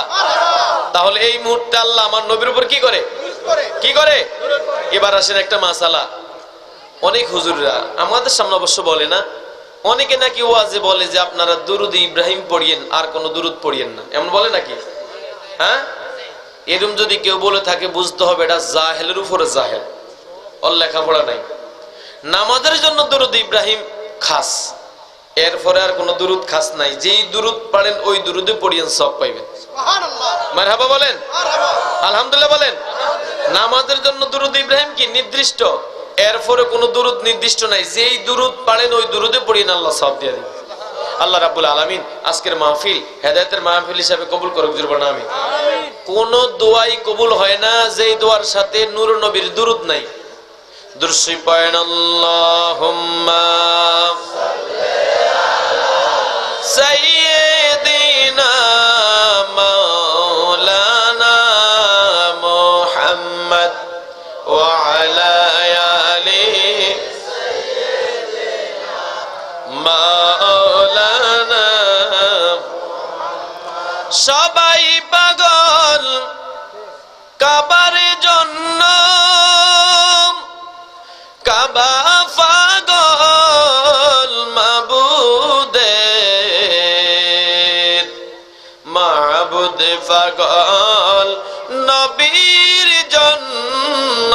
S3: তাহলে এই মুহূর্তে আল্লাহ আমার নবীর উপর কি করে? এবার আসেন একটা মাসালা। অনেক হুজুররা আমাদের সামনে অবশ্য বলে না, অনেকে নাকি ওয়াজে বলে যে আপনারা দুরুদ ইব্রাহিম পড়িয়েন, আর কোন দুরুদ পড়িয়েন না, এমন বলে নাকি? হ্যাঁ, এরকম যদি কেউ বলে থাকে বুঝতে হবে এটা জাহেলের উপরে জাহেল, ওর লেখাপড়া নাই। নামাজের জন্য দুরুদ ইব্রাহিম খাস, এরপরে আর কোন দুরুদ খাস নাই। যেই দুরুদ পড়েন ওই দুরুদে পড়িয়েন, সব পাইবেন। সুবহানাল্লাহ, মারহাবা বলেন, আলহামদুলিল্লাহ বলেন। নামাজের জন্য দুরুদ ইব্রাহিম কি নির্দিষ্ট, এরপরে কোন দুরুদ নির্দিষ্ট নাই। যেই দুরুদ পড়েন ওই দুরুদে পড়িয়েন, আল্লাহ সব দিয়ে দিবেন। আল্লাহ রাব্বুল আলামিন আজকের মাহফিল হেদায়েতের মাহফিল হিসেবে কবুল করুক, জোরে বলেন আমিন। কোন দোয়াই কবুল হয় না যেই দোয়ার সাথে নূর নবীর দুরুদ নাই। দুরূদ পড়েন, আল্লাহুম্মা সাল্লি আলা সাইয়্যিদিনা মাওলানা মুহাম্মদ ওয়া আলা আলি সাইয়্যিদিনা মাওলানা। সবাই পাগল কাবার জন্য, কাবা পাগল মাবুদের, মাবুদ পাগল নবীর জন্য,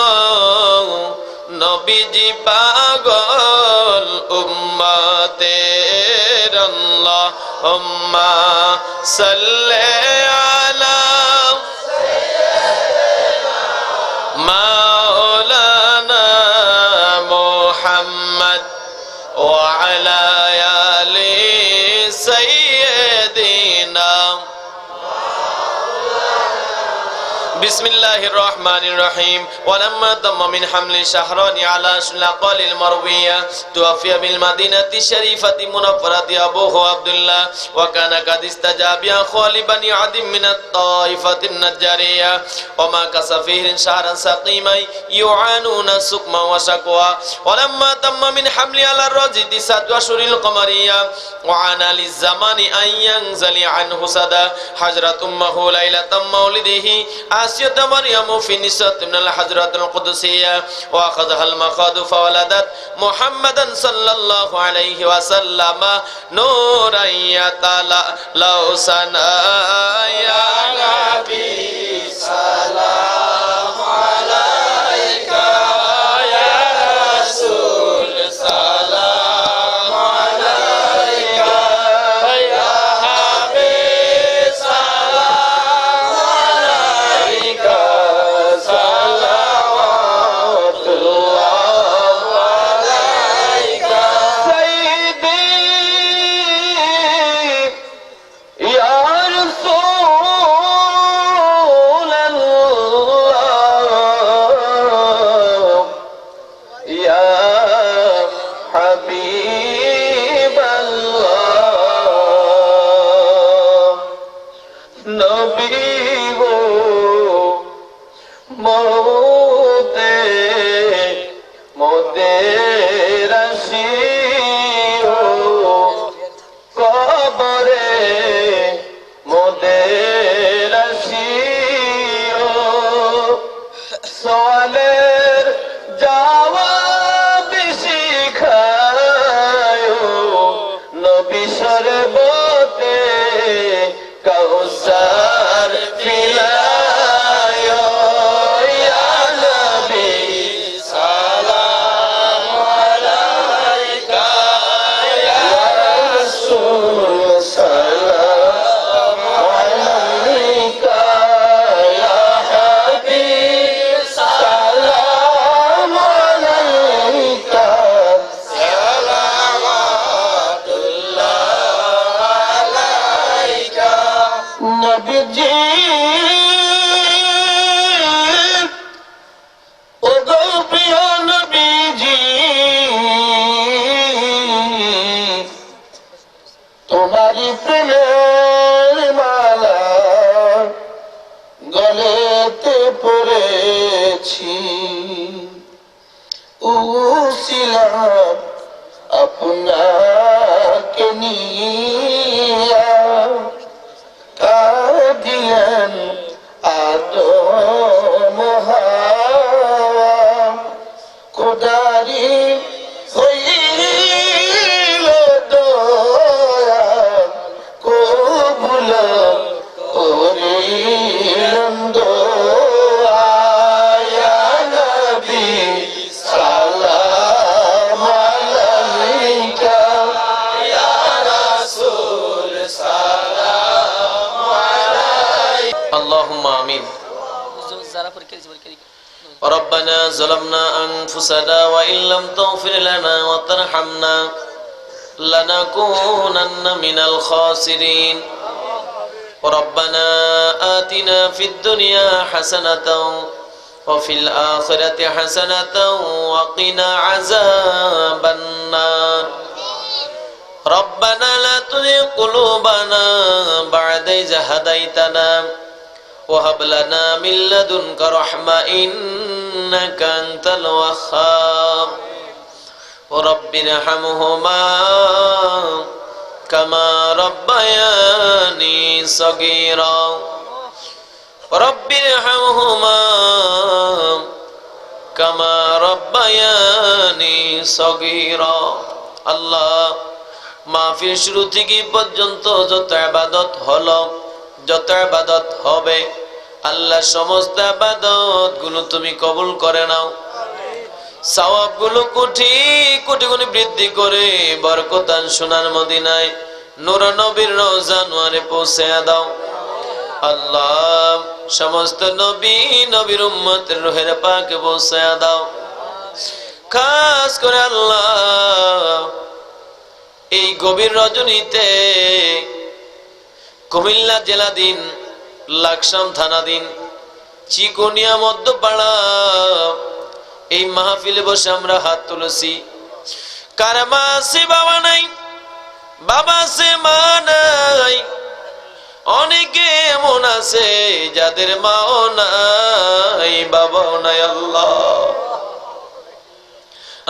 S3: নবীজি পাগল উম্মতের। আল্লাহুম্মা সাল্লি আলা মাওলানা মুহাম্মদ ওয়া আলা আলি সাইয়্যিদিনা। বিসমিল্লাহির রহমানির রহিম। ওয়ালাম্মা তাম্মা মিন হামলি শাহরানি আলা শুলাকালিল মারওয়িয়া তুওয়াফিয়া বিল মাদিনাতি শরীফাতি মুনাফফারাতি আবুহু আব্দুল্লাহ ওয়া কানা কাদ ইস্তাজাবিয়া খালিবানি আদিম মিনাত তাইফাতিন নাজ্জারিয়া ওয়া মা কাসাফিহিন শাহরান সাকিমাই ইউআনুনা সুকমা ওয়া শাকওয়া। ওয়ালাম্মা তাম্মা মিন হামলি আলা রাজিদি সাদওয়া শুরিল কমারিয়া ওয়া আনা লিজ-জামানি আন ইয়ানজালি আনহু সাদা হযরত উম্মাহু লাইলাতাম মাউলিদিহি আসিয়াত মারইয়াম ফি নিসাত মিনাল হযরাতুল কুদসিয়া ওয়া আখাযাহাল মাখাদু ফাওয়ালাদাত মুহাম্মাদান সাল্লাল্লাহু আলাইহি ওয়াসাল্লাম নূরাইয়া তাআলা লাউসানা ইয়া নবী সালাম আলাইকা ইয়া রাসূল সালাম আলাইকা ইয়া হাবিব সালাম আলাইকা সালাওয়াতুল্লাহ আলাইকা সাইয়্যিদি ইয়া রাসূলাল্লাহ ইয়া হাবিবাল্লাহ। নবী গো মওতে মোদের আসিও, কবরে মোদের আসিও, সওয়ালের জবাব শিখায়ো, নবী শরবতে কাউসার পিলায়ো, ইয়া নবী সালাম আলাইকা ইয়া রাসূল সালাম আলাইকা ইয়া হাবিব সালাম আলাইকা সালাওয়াতুল্লাহ আলাইকা। নবীজি ও গো প্রিয়
S4: তোমারি প্রেমের মালা গলেতে পড়েছি, উছিলাম আপনাকে নিয়া, কাঁদিলেন আদম হাওয়া, খোদারি হইল দয়া, কবুল করিলেন দোয়া, ইয়া নবী সালাম আলাইকা, ইয়া রাসূল সালাম আলাইকা।
S3: আল্লাহুম্মা আমিন। ربنا ظلمنا أنفسنا وإن لم تغفر لنا وترحمنا لنكونن من الخاسرين. ربنا آتنا في الدنيا حسنة وفي الآخرة حسنة وقنا عذاب النار. ربنا لا تزغ قلوبنا بعد إذ هديتنا وهب لنا من لدنك رحمة إنك أنت الوهاب. رب ارحمهما كما ربياني صغيرا. رب ارحمهما كما ربياني صغيرا. আল্লাহ মাহফিল শুরু থেকে পর্যন্ত যত ইবাদত হলো, যত ইবাদত হবে, আল্লাহ সমস্ত ইবাদত গুলো তুমি কবুল করে নাও। সওয়াব গুলো কোটি কোটি গুণে বৃদ্ধি করে বরকতান সোনার মদিনায় নূর নবীর রওজা নোয়ারে পৌঁছে দাও। আল্লাহ সমস্ত নবী নবীর উম্মতের রূহের পাকে পৌঁছে দাও। খাস করে আল্লাহ এই গভীর রজনীতে কুমিল্লা জেলাধীন লাকসাম থানাধীন চিকনিয়া মধ্যপাড়া এই মাহফিলে বসে আমরা হাত তুলেছি। কার মা আছে বাবা নাই, বাবা আছে মা নাই, অনেকে এমন আছে যাদের মাও নাই বাবাও নাই। আল্লাহ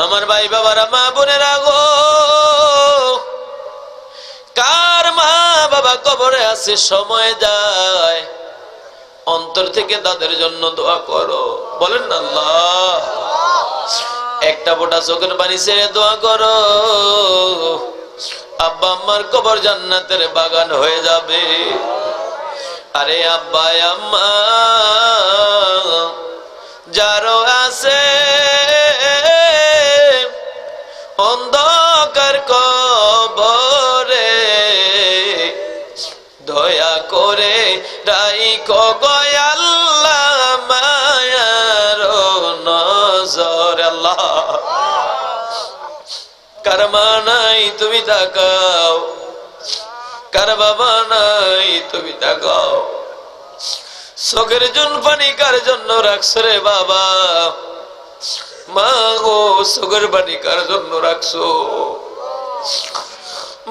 S3: আমার ভাই বাবারা, মা বোনেরা গো, কার মা বাবা কবরে আছে, সময় যায়, অন্তর থেকে তাদের জন্য দোয়া করো। বলেন না আল্লাহ, একটা ফোঁটা চোখের পানি ছেড়ে দোয়া করো, আব্বা আম্মার কবর জান্নাতের বাগান হয়ে যাবে। আরে আব্বা আম্মা যারও আছে অন্ধকার কবরে, দয়া করে রাইখো গো আল্লাহ মায়ার নজর। আল্লাহ কার মা নাই তুমি তাকাও, কার বাবা নাই তুমি তাকাও, চোখের জুন পানি কার জন্য রাখছো রে বাবা? মা গো, চোখের পানি কার জন্য রাখছো?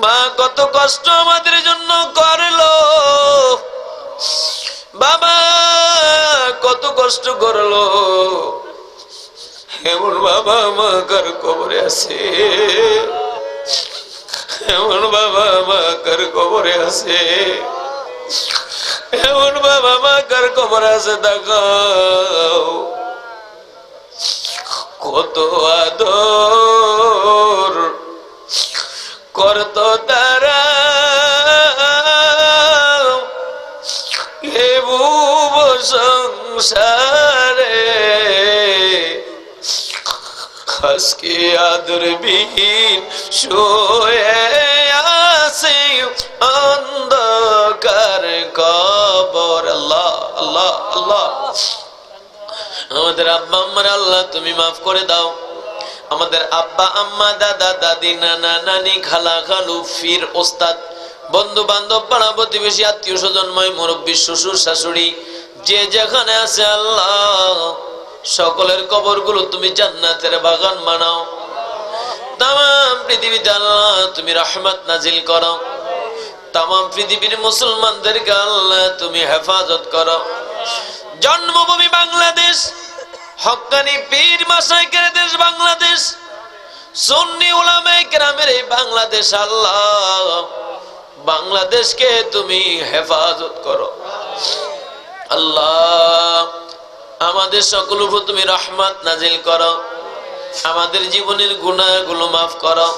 S3: মা কত কষ্ট আমাদের জন্য করলো, বাবা কত কষ্ট করলো, এমন বাবা মা কার কবরে আছে, এমন বাবা মা কার কবরে আছে, এমন বাবা মা কার কবরে আছে দেখাও। কত আদর করত তারা এ বুব সংসারে, আজকে আদর বিহীন শুয়ে আছে অন্ধকার কবর। আল্লাহ আল্লাহ আল্লাহ আমাদের আব্বা আম্মার আল্লাহ তুমি মাফ করে দাও। আমাদের আব্বা আম্মা দাদা দাদি নানা নানি খালা খালু ফির ওস্তাদ বন্ধু বান্ধব পাড়া প্রতিবেশী আত্মীয় স্বজনময় মুরব্বী শ্বশুর শাশুড়ি যে যেখানে আছে আল্লাহ সকলের কবরগুলো তুমি জান্নাতের বাগান বানাও। তামাম পৃথিবীতে আল্লাহ তুমি রহমত নাজিল করো। তাম পৃথিবীর মুসলমানদেরকে আল্লাহ তুমি হেফাজত করো। জন্মভূমি বাংলাদেশ, হক্কানি পীর মাশায়েখের দেশ বাংলাদেশ, সুন্নি উলামায়ে কেরামের এই বাংলাদেশ, আল্লাহ বাংলাদেশকে তুমি হেফাজত করো। আল্লাহ আমাদের সকল উপর তুমি রহমত নাজিল করো, আমাদের জীবনের গুনাহগুলো মাফ করো।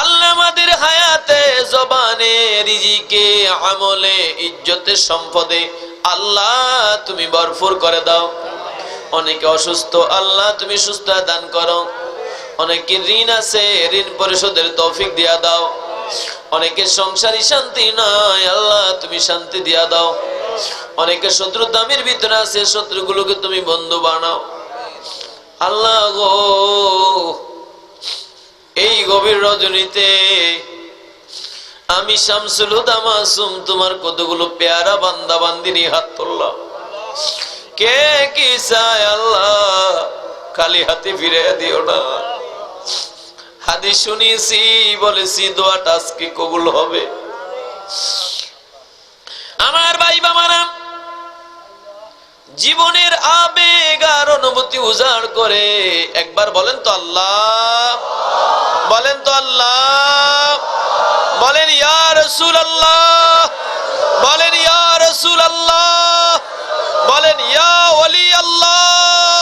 S3: আল্লাহ আমাদের হায়াতে, জবানে, রিজিকে, আমলে, ইজ্জতে, সম্পদে আল্লাহ তুমি ভরপুর করে দাও। অনেকে অসুস্থ, আল্লাহ তুমি সুস্থতা দান করো। অনেকে ঋণ আছে, ঋণ পরিশোধের তৌফিক দিয়া দাও। অনেকে সংসারী শান্তি নাই, আল্লাহ তুমি শান্তি দিয়া দাও। অনেকে শত্রু দামের ভিতরে আছে, শত্রুগুলোকে তুমি বন্ধু বানাও। আল্লাহ গো, এই গভীর রজনীতে আমি শামসুল হুদা মাসুম তোমার কতগুলো পেয়ারা বান্দা বান্দিনী হাত তুললাম। কে কি চায় আল্লাহ খালি হাতে ফিরে দিও না। হাদিস শুনিয়েছি, বলেছি দোয়াটা আজকে কবুল হবে। আমার ভাই বাবারা, জীবনের আবেগ আর অনুভূতি উজাড় করে একবার বলেন তো আল্লাহ, বলেন তো আল্লাহ, বলেন ইয়া রাসূলুল্লাহ, বলেন ইয়া রাসূলুল্লাহ, বলেন ইয়া ওলি আল্লাহ।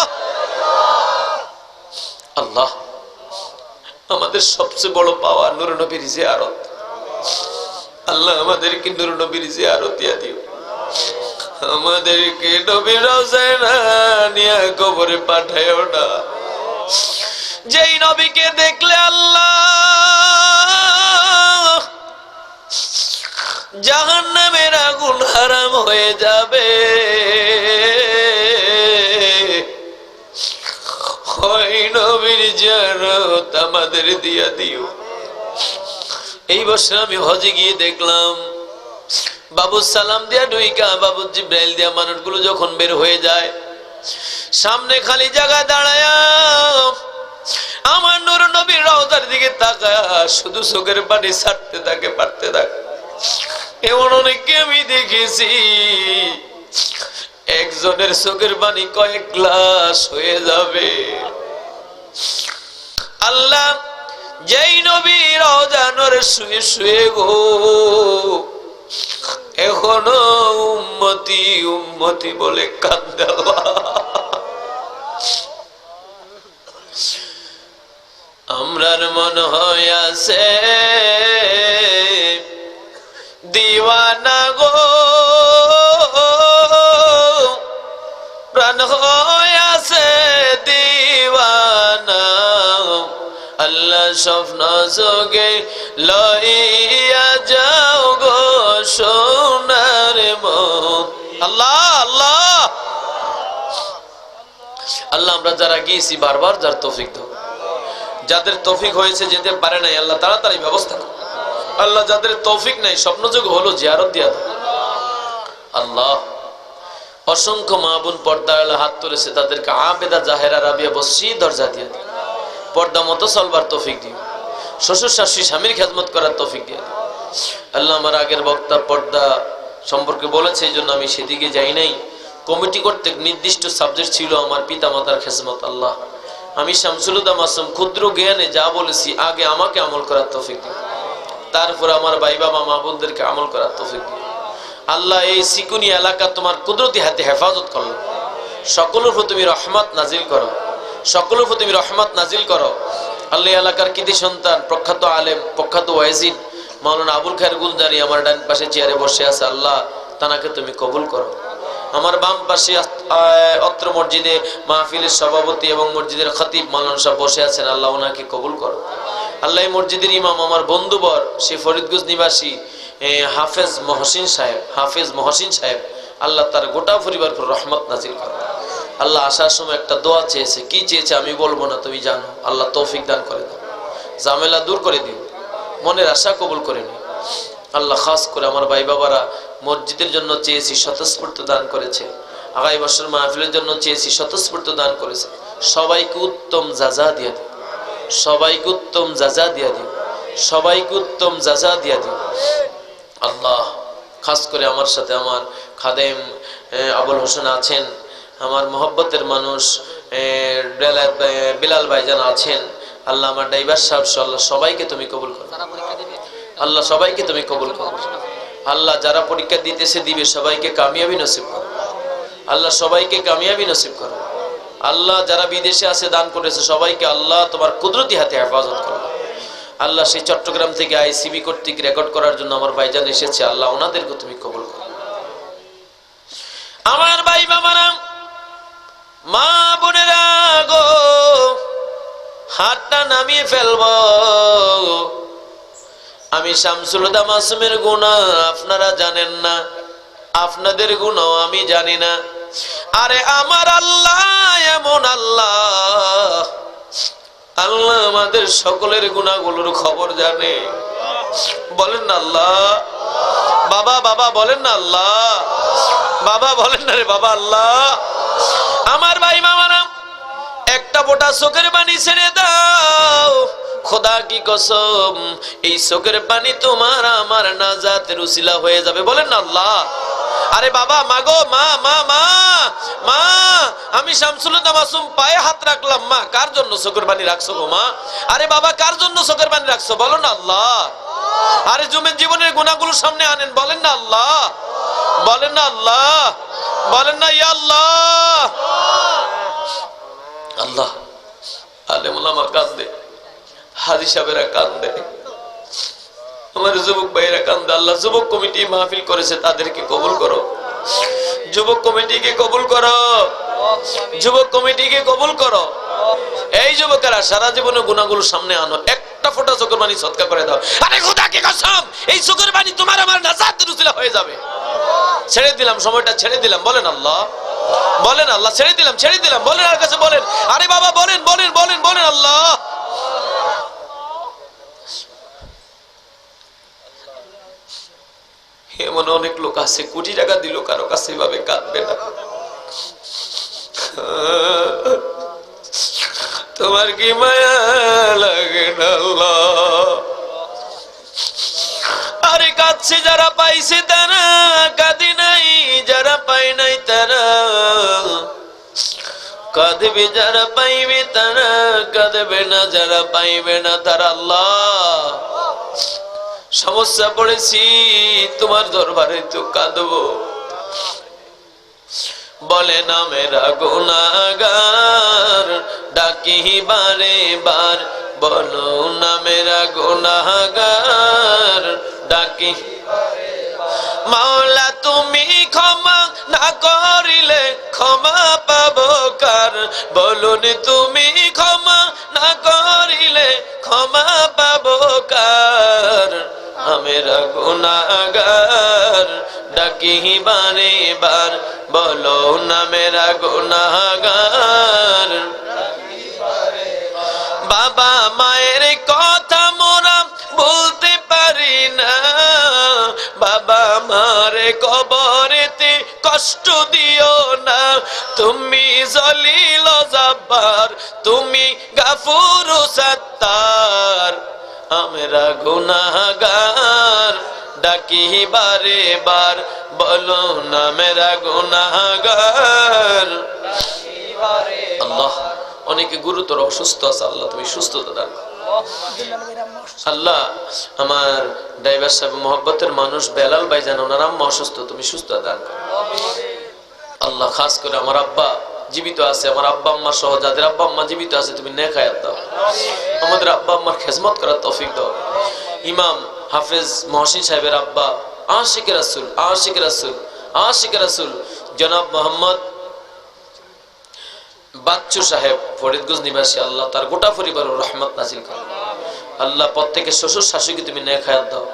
S3: আল্লাহ আমাদের সবচেয়ে বড় পাওয়া নূর নবীর জিয়ারত। আল্লাহ আমাদেরকে নূর নবীর জিয়ারত দিয়া দিও। আমাদেরকে নবীর রওজায় না নিয়ে কবরে পাঠায়ও না। যেই নবীকে দেখলে আল্লাহ জাহান্নামের আগুন হারাম হয়ে যাবে, ওই নবীর জিয়ারত আমাদের দিয়া দিও। এই বছর আমি হজে গিয়ে দেখলাম, বাবু সালাম দিয়া ঢুইকা, বাবু জিব্রাইল দিয়া মানুষগুলো যখন বের হয়ে যায়, সামনে খালি জায়গা দাঁড়ায়া আমার নূর নবীর রওজার দিকে তাকায়া শুধু চোখের পানি ছাড়তে থাকে, পারতে থাকে। এমন অনেককে আমি দেখেছি, একজনের চোখের পানি কয়েক গ্লাস হয়ে যাবে। আল্লাহ যেই নবী রওজানোর শুয়ে শুয়ে গো এখনো উম্মতি উম্মতি বলে কান্দে আল্লাহ। আমরার মন হয় আছে দিওয়ানা গো, প্রাণ হয় আছে দিওয়ানা। আল্লাহ স্বপ্ন যোগে লইয়া যাও গো সোনার মন। আল্লাহ আল্লাহ আল্লাহ আমরা যারা গিয়েছি বারবার যার তৌফিক দাও। যাদের তৌফিক হয়েছে যেতে পারে নাই আল্লাহ তাড়াতাড়ি ব্যবস্থা করো। আল্লাহ যাদের তৌফিক নাই স্বপ্নযোগ হলো জিয়ারত দিয়া দাও। আল্লাহ অসংখ্য মা বোন পর্দাওয়ালা হাত তুলেছে, তাদেরকে আবেদা জাহেরা রাবিয়া বসি দরজা দিয়ে দিও। পর্দা মতো চলবার তৌফিক দিও। শ্বশুর শাশুড়ি স্বামীর খেদমত করার তৌফিক দিয়ে দিও। আল্লাহ আমার আগের বক্তা পর্দা সম্পর্কে বলেছে, এই জন্য আমি সেদিকে যাই নাই। কমিটি কর্তৃক নির্দিষ্ট সাবজেক্ট ছিল আমার পিতা মাতার খেদমত। আল্লাহ আমি শামসুল হুদা মাসুম ক্ষুদ্র জ্ঞানে যা বলেছি আগে আমাকে আমল করার তৌফিক দিও, তারপর আমার ভাই বাবা মা বোনদেরকে আমল করার তৌফিক দিও। আল্লাহ এই সিকুনি এলাকা তোমার কুদরতি হাতে হেফাজত করো। সকলের উপর তুমি রহমত নাজিল করো, সকলের উপর তুমি রহমত নাজিল করো। আল্লাহ এলাকার কৃতি সন্তান প্রখ্যাত আলেম প্রখ্যাত ওয়াইজিন মাওলানা আবুল খায়ের গুলজারি আমার ডান পাশে চেয়ারে বসে আছে, আল্লাহ তানাকে তুমি কবুল করো। আমার বাম পাশে অত্র মসজিদে মাহফিলের সভাপতি এবং মসজিদের খতিব মাওলানা সাহেব বসে আছেন, আল্লাহ ওনাকে কবুল করো। আল্লাহ এই মসজিদের ইমাম আমার বন্ধুবর সে ফরিদগঞ্জ নিবাসী হাফেজ মহসিন সাহেব, আল্লাহ তার গোটা পরিবার পর রহমত নাজিল করো। আল্লাহ আসার সময় একটা দোয়া চেয়েছে, কি চেয়েছে আমি বলবো না, তুমি জানো। আল্লাহ তৌফিক দান করে দাও, ঝামেলা দূর করে দিও, মনের আশা কবুল করে নিও। আল্লাহ খাস করে আমার ভাই বাবারা মসজিদের জন্য চেয়েছি স্বতঃস্ফূর্ত দান করেছে, আগামী বছর মাহফিলের জন্য চেয়েছি স্বতঃস্ফূর্ত দান করেছে। সবাইকে উত্তম জাযা দিয়া দিও, সবাইকে উত্তম জাযা দিয়া দিও, সবাইকে উত্তম জাযা দিয়া দিও। আল্লাহ খাস করে আমার সাথে আমার খাদেম আবুল হোসেন আছেন, আমার মহব্বতের মানুষ বিলাল ভাইজান আছেন, আল্লাহ আমার ড্রাইভার সাহেব আল্লাহ সবাইকে তুমি কবুল করো, আল্লাহ সবাইকে তুমি কবুল করো, আল্লাহ যারা পরীক্ষা দিতেছে দিবে সবাইকে কামিয়াবি নসিব করো, আল্লাহ সবাইকে কামিয়াবি নসিব করো, আল্লাহ যারা বিদেশে আছে দান করেছে সবাইকে আল্লাহ তোমার কুদরতি হাতে হেফাজত করো। আল্লাহ সেই চট্টগ্রাম থেকে আইসিবি কর্তৃক রেকর্ড করার জন্য আমার ভাইজান এসেছে, আল্লাহ ওনাদেরকে তুমি কবুল করো। আমার ভাই বাবারা, মা বোনেরা গো, হাতটা নামিয়ে ফেলব। আমি শামসুল হুদা মাসুমের গুনাহ আপনারা জানেন না, আপনাদের গুনাহ আমি জানি না। আরে আমার আল্লাহ এমন আল্লাহ, আল্লাহ আমাদের সকলের গুনাহগুলোর খবর জানে। বলেন না আল্লাহ। বাবা বাবা বলেন না আল্লাহ। বাবা বলেন না রে বাবা আল্লাহ। আমার ভাই মামারা, একটা ফোঁটা চোখের পানি ছেড়ে দাও, খোদা কি কসম এই চোখের পানি তোমার আমার নাজাতের উসিলা হয়ে যাবে। বলেন না আল্লাহ। আরে বাবা মাগো, মা মা মা মা, আমি শামসুল হুদা মাসুম পায়ে হাত রাখলাম। মা কার জন্য চোখের পানি রাখছো গো মা? আরে বাবা কার জন্য চোখের পানি রাখছো? বলো না আল্লাহ। আরে জীবনের গুনাহগুলো সামনে আনেন, বলেন না আল্লাহ। বলেন না আল্লাহ। বলেন না ইয়া আল্লাহ। আল্লাহ আলেম ওলামা কান্দে, হাজী সাহেবেরা কান্দে, আমার যুবক ভাইয়েরা কান্দে। আল্লাহ যুবক কমিটি মাহফিল করেছে, তাদেরকে কবুল করো, যুবক কমিটিকে কবুল করো, যুবক কমিটিকে কবুল করো। এই যুবকেরা সারা জীবনে গুনাহগুলো সামনে আনো, একটা ফোঁটা চোখের পানি সদকা করে দাও। আরে খোদা কি কসম এই চোখের পানি তোমার আমার নাজাতের উসিলা হয়ে যাবে। ছেড়ে দিলাম, সময়টা ছেড়ে দিলাম। বলেন আল্লাহ। বলেন আল্লাহ। ছেড়ে দিলাম, ছেড়ে দিলাম। বলেন আর কাছে বলেন। আরে বাবা বলেন বলেন বলেন বলেন আল্লাহ। এমন অনেক লোক আছে কোটি টাকা দিল কারো কাছে এভাবে কাঁদবে না। তোমার কি মায়া লাগে না আল্লাহ? আরে কাঁদছে যারা পাইছে তারা, কাঁদে নাই যারা পায় নাই তারা, কাঁদবে যারা পাইবে তারা, কাঁদবে না যারা পাইবে না তারা। আল্লাহ সমস্যা পড়েছি তোমার দরবারে তো কাঁদবো। বলে না মেরা গুনাহগার, ডাকি বারে বার, বলো না মেরা গুনাহগার, ডাকি মাওলা তুমি ক্ষমা না করিলে ক্ষমা পাবো কার? বলুন তুমি ক্ষমা না করিলে ক্ষমা পাবো কার? আমেরা গুনাহগার, ডাকি বারে বার, বলো না মেরা গুনাহগার। বাবা মায়ের কথা মোরা বলতে পারি না, বাবা মার কবরেতে কষ্ট দিও না। তুমি জলিল জব্বার, তুমি গাফুর সত্তার, আমরা গুনাহগার, ডাকি বারে বার, বলো না মেরা গুনাহগার। আল্লাহ অনেকে গুরুতর অসুস্থ আছে, আল্লাহ তুমি সুস্থতা দান। আল্লাহ আমার ড্রাইভার সাহেব মহব্বতের মানুষ বেলাল ভাইজান, ওনার আম্মা অসুস্থ, তুমি সুস্থতা দান করো। আল্লাহ খাস করে আমার আব্বা জীবিত আছে, আমার আব্বা আম্মা সহ যাদের আব্বা আম্মা জীবিত আছে তুমি নেক হায়াত দাও, আমাদের আব্বা আম্মার খেজমত করার তৌফিক দাও। ইমাম হাফেজ মহসিন সাহেবের আব্বা আশিক রাসূল, আশিক রাসূল, আশিক রাসূল জনাব মোহাম্মদ বাচ্চু সাহেব ফরিদগঞ্জ নিবাসী, আল্লাহ তার গোটা পরিবারের রহমত নাজিল করো। আল্লাহ প্রত্যেকের শ্বশুর শাশুড়িকে তুমি নেক হায়াত দাও।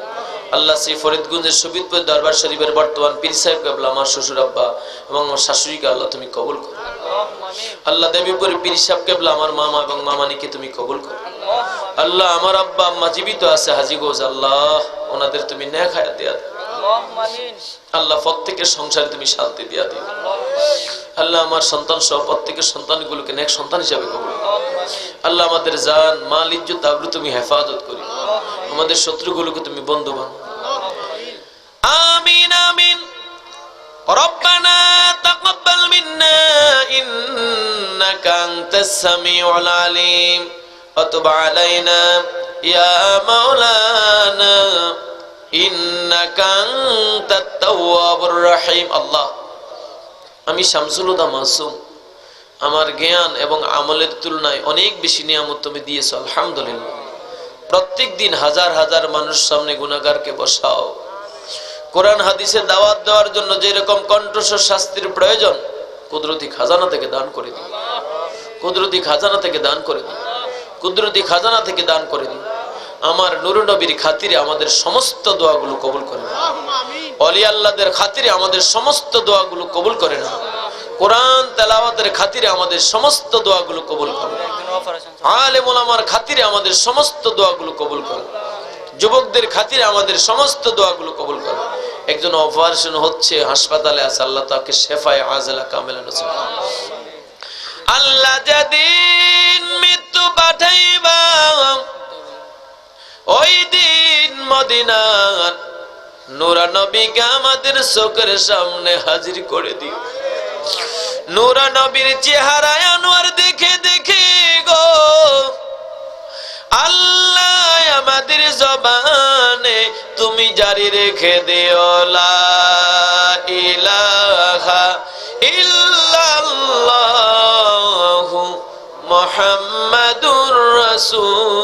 S3: আল্লাহ সেই ফরিদগঞ্জের শহীদপুর দরবার শরীফের বর্তমান পীর সাহেব কেবলা আমার শ্বশুর আব্বা এবং আমার শাশুড়িকে আল্লাহ তুমি কবুল করো। আল্লাহ দেবীপুরের পীর সাহেব কেবলা আমার মামা এবং মামানিকে তুমি কবুল করো। আল্লাহ আমার আব্বা আম্মা জীবিত আছে হাজীগঞ্জ, আল্লাহ ওনাদের তুমি নেক হায়াত দিয়া দাও। আল্লাহ প্রত্যেকের সংসারে তুমি শান্তি দিয়া দিও। আল্লাহ আমার সন্তান সহ প্রত্যেকের সন্তানগুলোকে নেক সন্তান হিসাবে কবুল করো। আল্লাহ আমাদের জান মাল ইজ্জত আবরু তুমি হেফাজত করি, আমাদের শত্রুগুলোকে তুমি বন্ধু বানাও। إنك أنت السميع العليم وتب علينا يا مولانا إنك أنت التواب الرحيم আল্লাহ আমি শামসুল হুদা মাসুম আমার জ্ঞান এবং আমলের তুলনায় অনেক বেশি নিয়ামত তুমি দিয়েছো আলহামদুলিল্লাহ প্রত্যেক দিন হাজার হাজার মানুষ সামনে গুনাহগারকে বসাও কোরআন হাদিসে দাওয়াত দেওয়ার জন্য যে রকম কণ্ঠস্বর শাস্তির প্রয়োজন কুদরতি খাজানা থেকে দান করে দিও কুদরতি খাজানা থেকে দান করে দিও কুদরতি খাজানা থেকে দান করে দিও আমার নূর নবীর খাতিরে আমাদের সমস্ত দোয়াগুলো কবুল করে নাও ওলি আল্লাহদের খাতিরে আমাদের সমস্ত দোয়াগুলো কবুল করে নাও কোরআন তেলাওয়াতের খাতিরে আমাদের সমস্ত দোয়াগুলো কবুল করো আলেম ওলামার খাতিরে আমাদের সমস্ত দোয়াগুলো কবুল করো যুবকদের খাতিরে আমাদের সমস্ত দোয়াগুলো কবুল করো একজন অপারেশন হচ্ছে হাসপাতালে আছে আল্লাহ তাকে শেফায়ে আজলা কামেলা নসিব আল্লাহ যেদিন মৃত্যু পাঠাইবা ওই দিন মদিনার নূরা নবীকে আমাদের চোখের সামনে হাজির করে দিও নূরা নবীর চেহারা আনোয়ার দেখে দেখে গো আল্লাহ আমাদের জবানে তুমি জারি রেখে দিও লা ইলাহা ইল্লাল্লাহু মুহাম্মাদুর রাসূল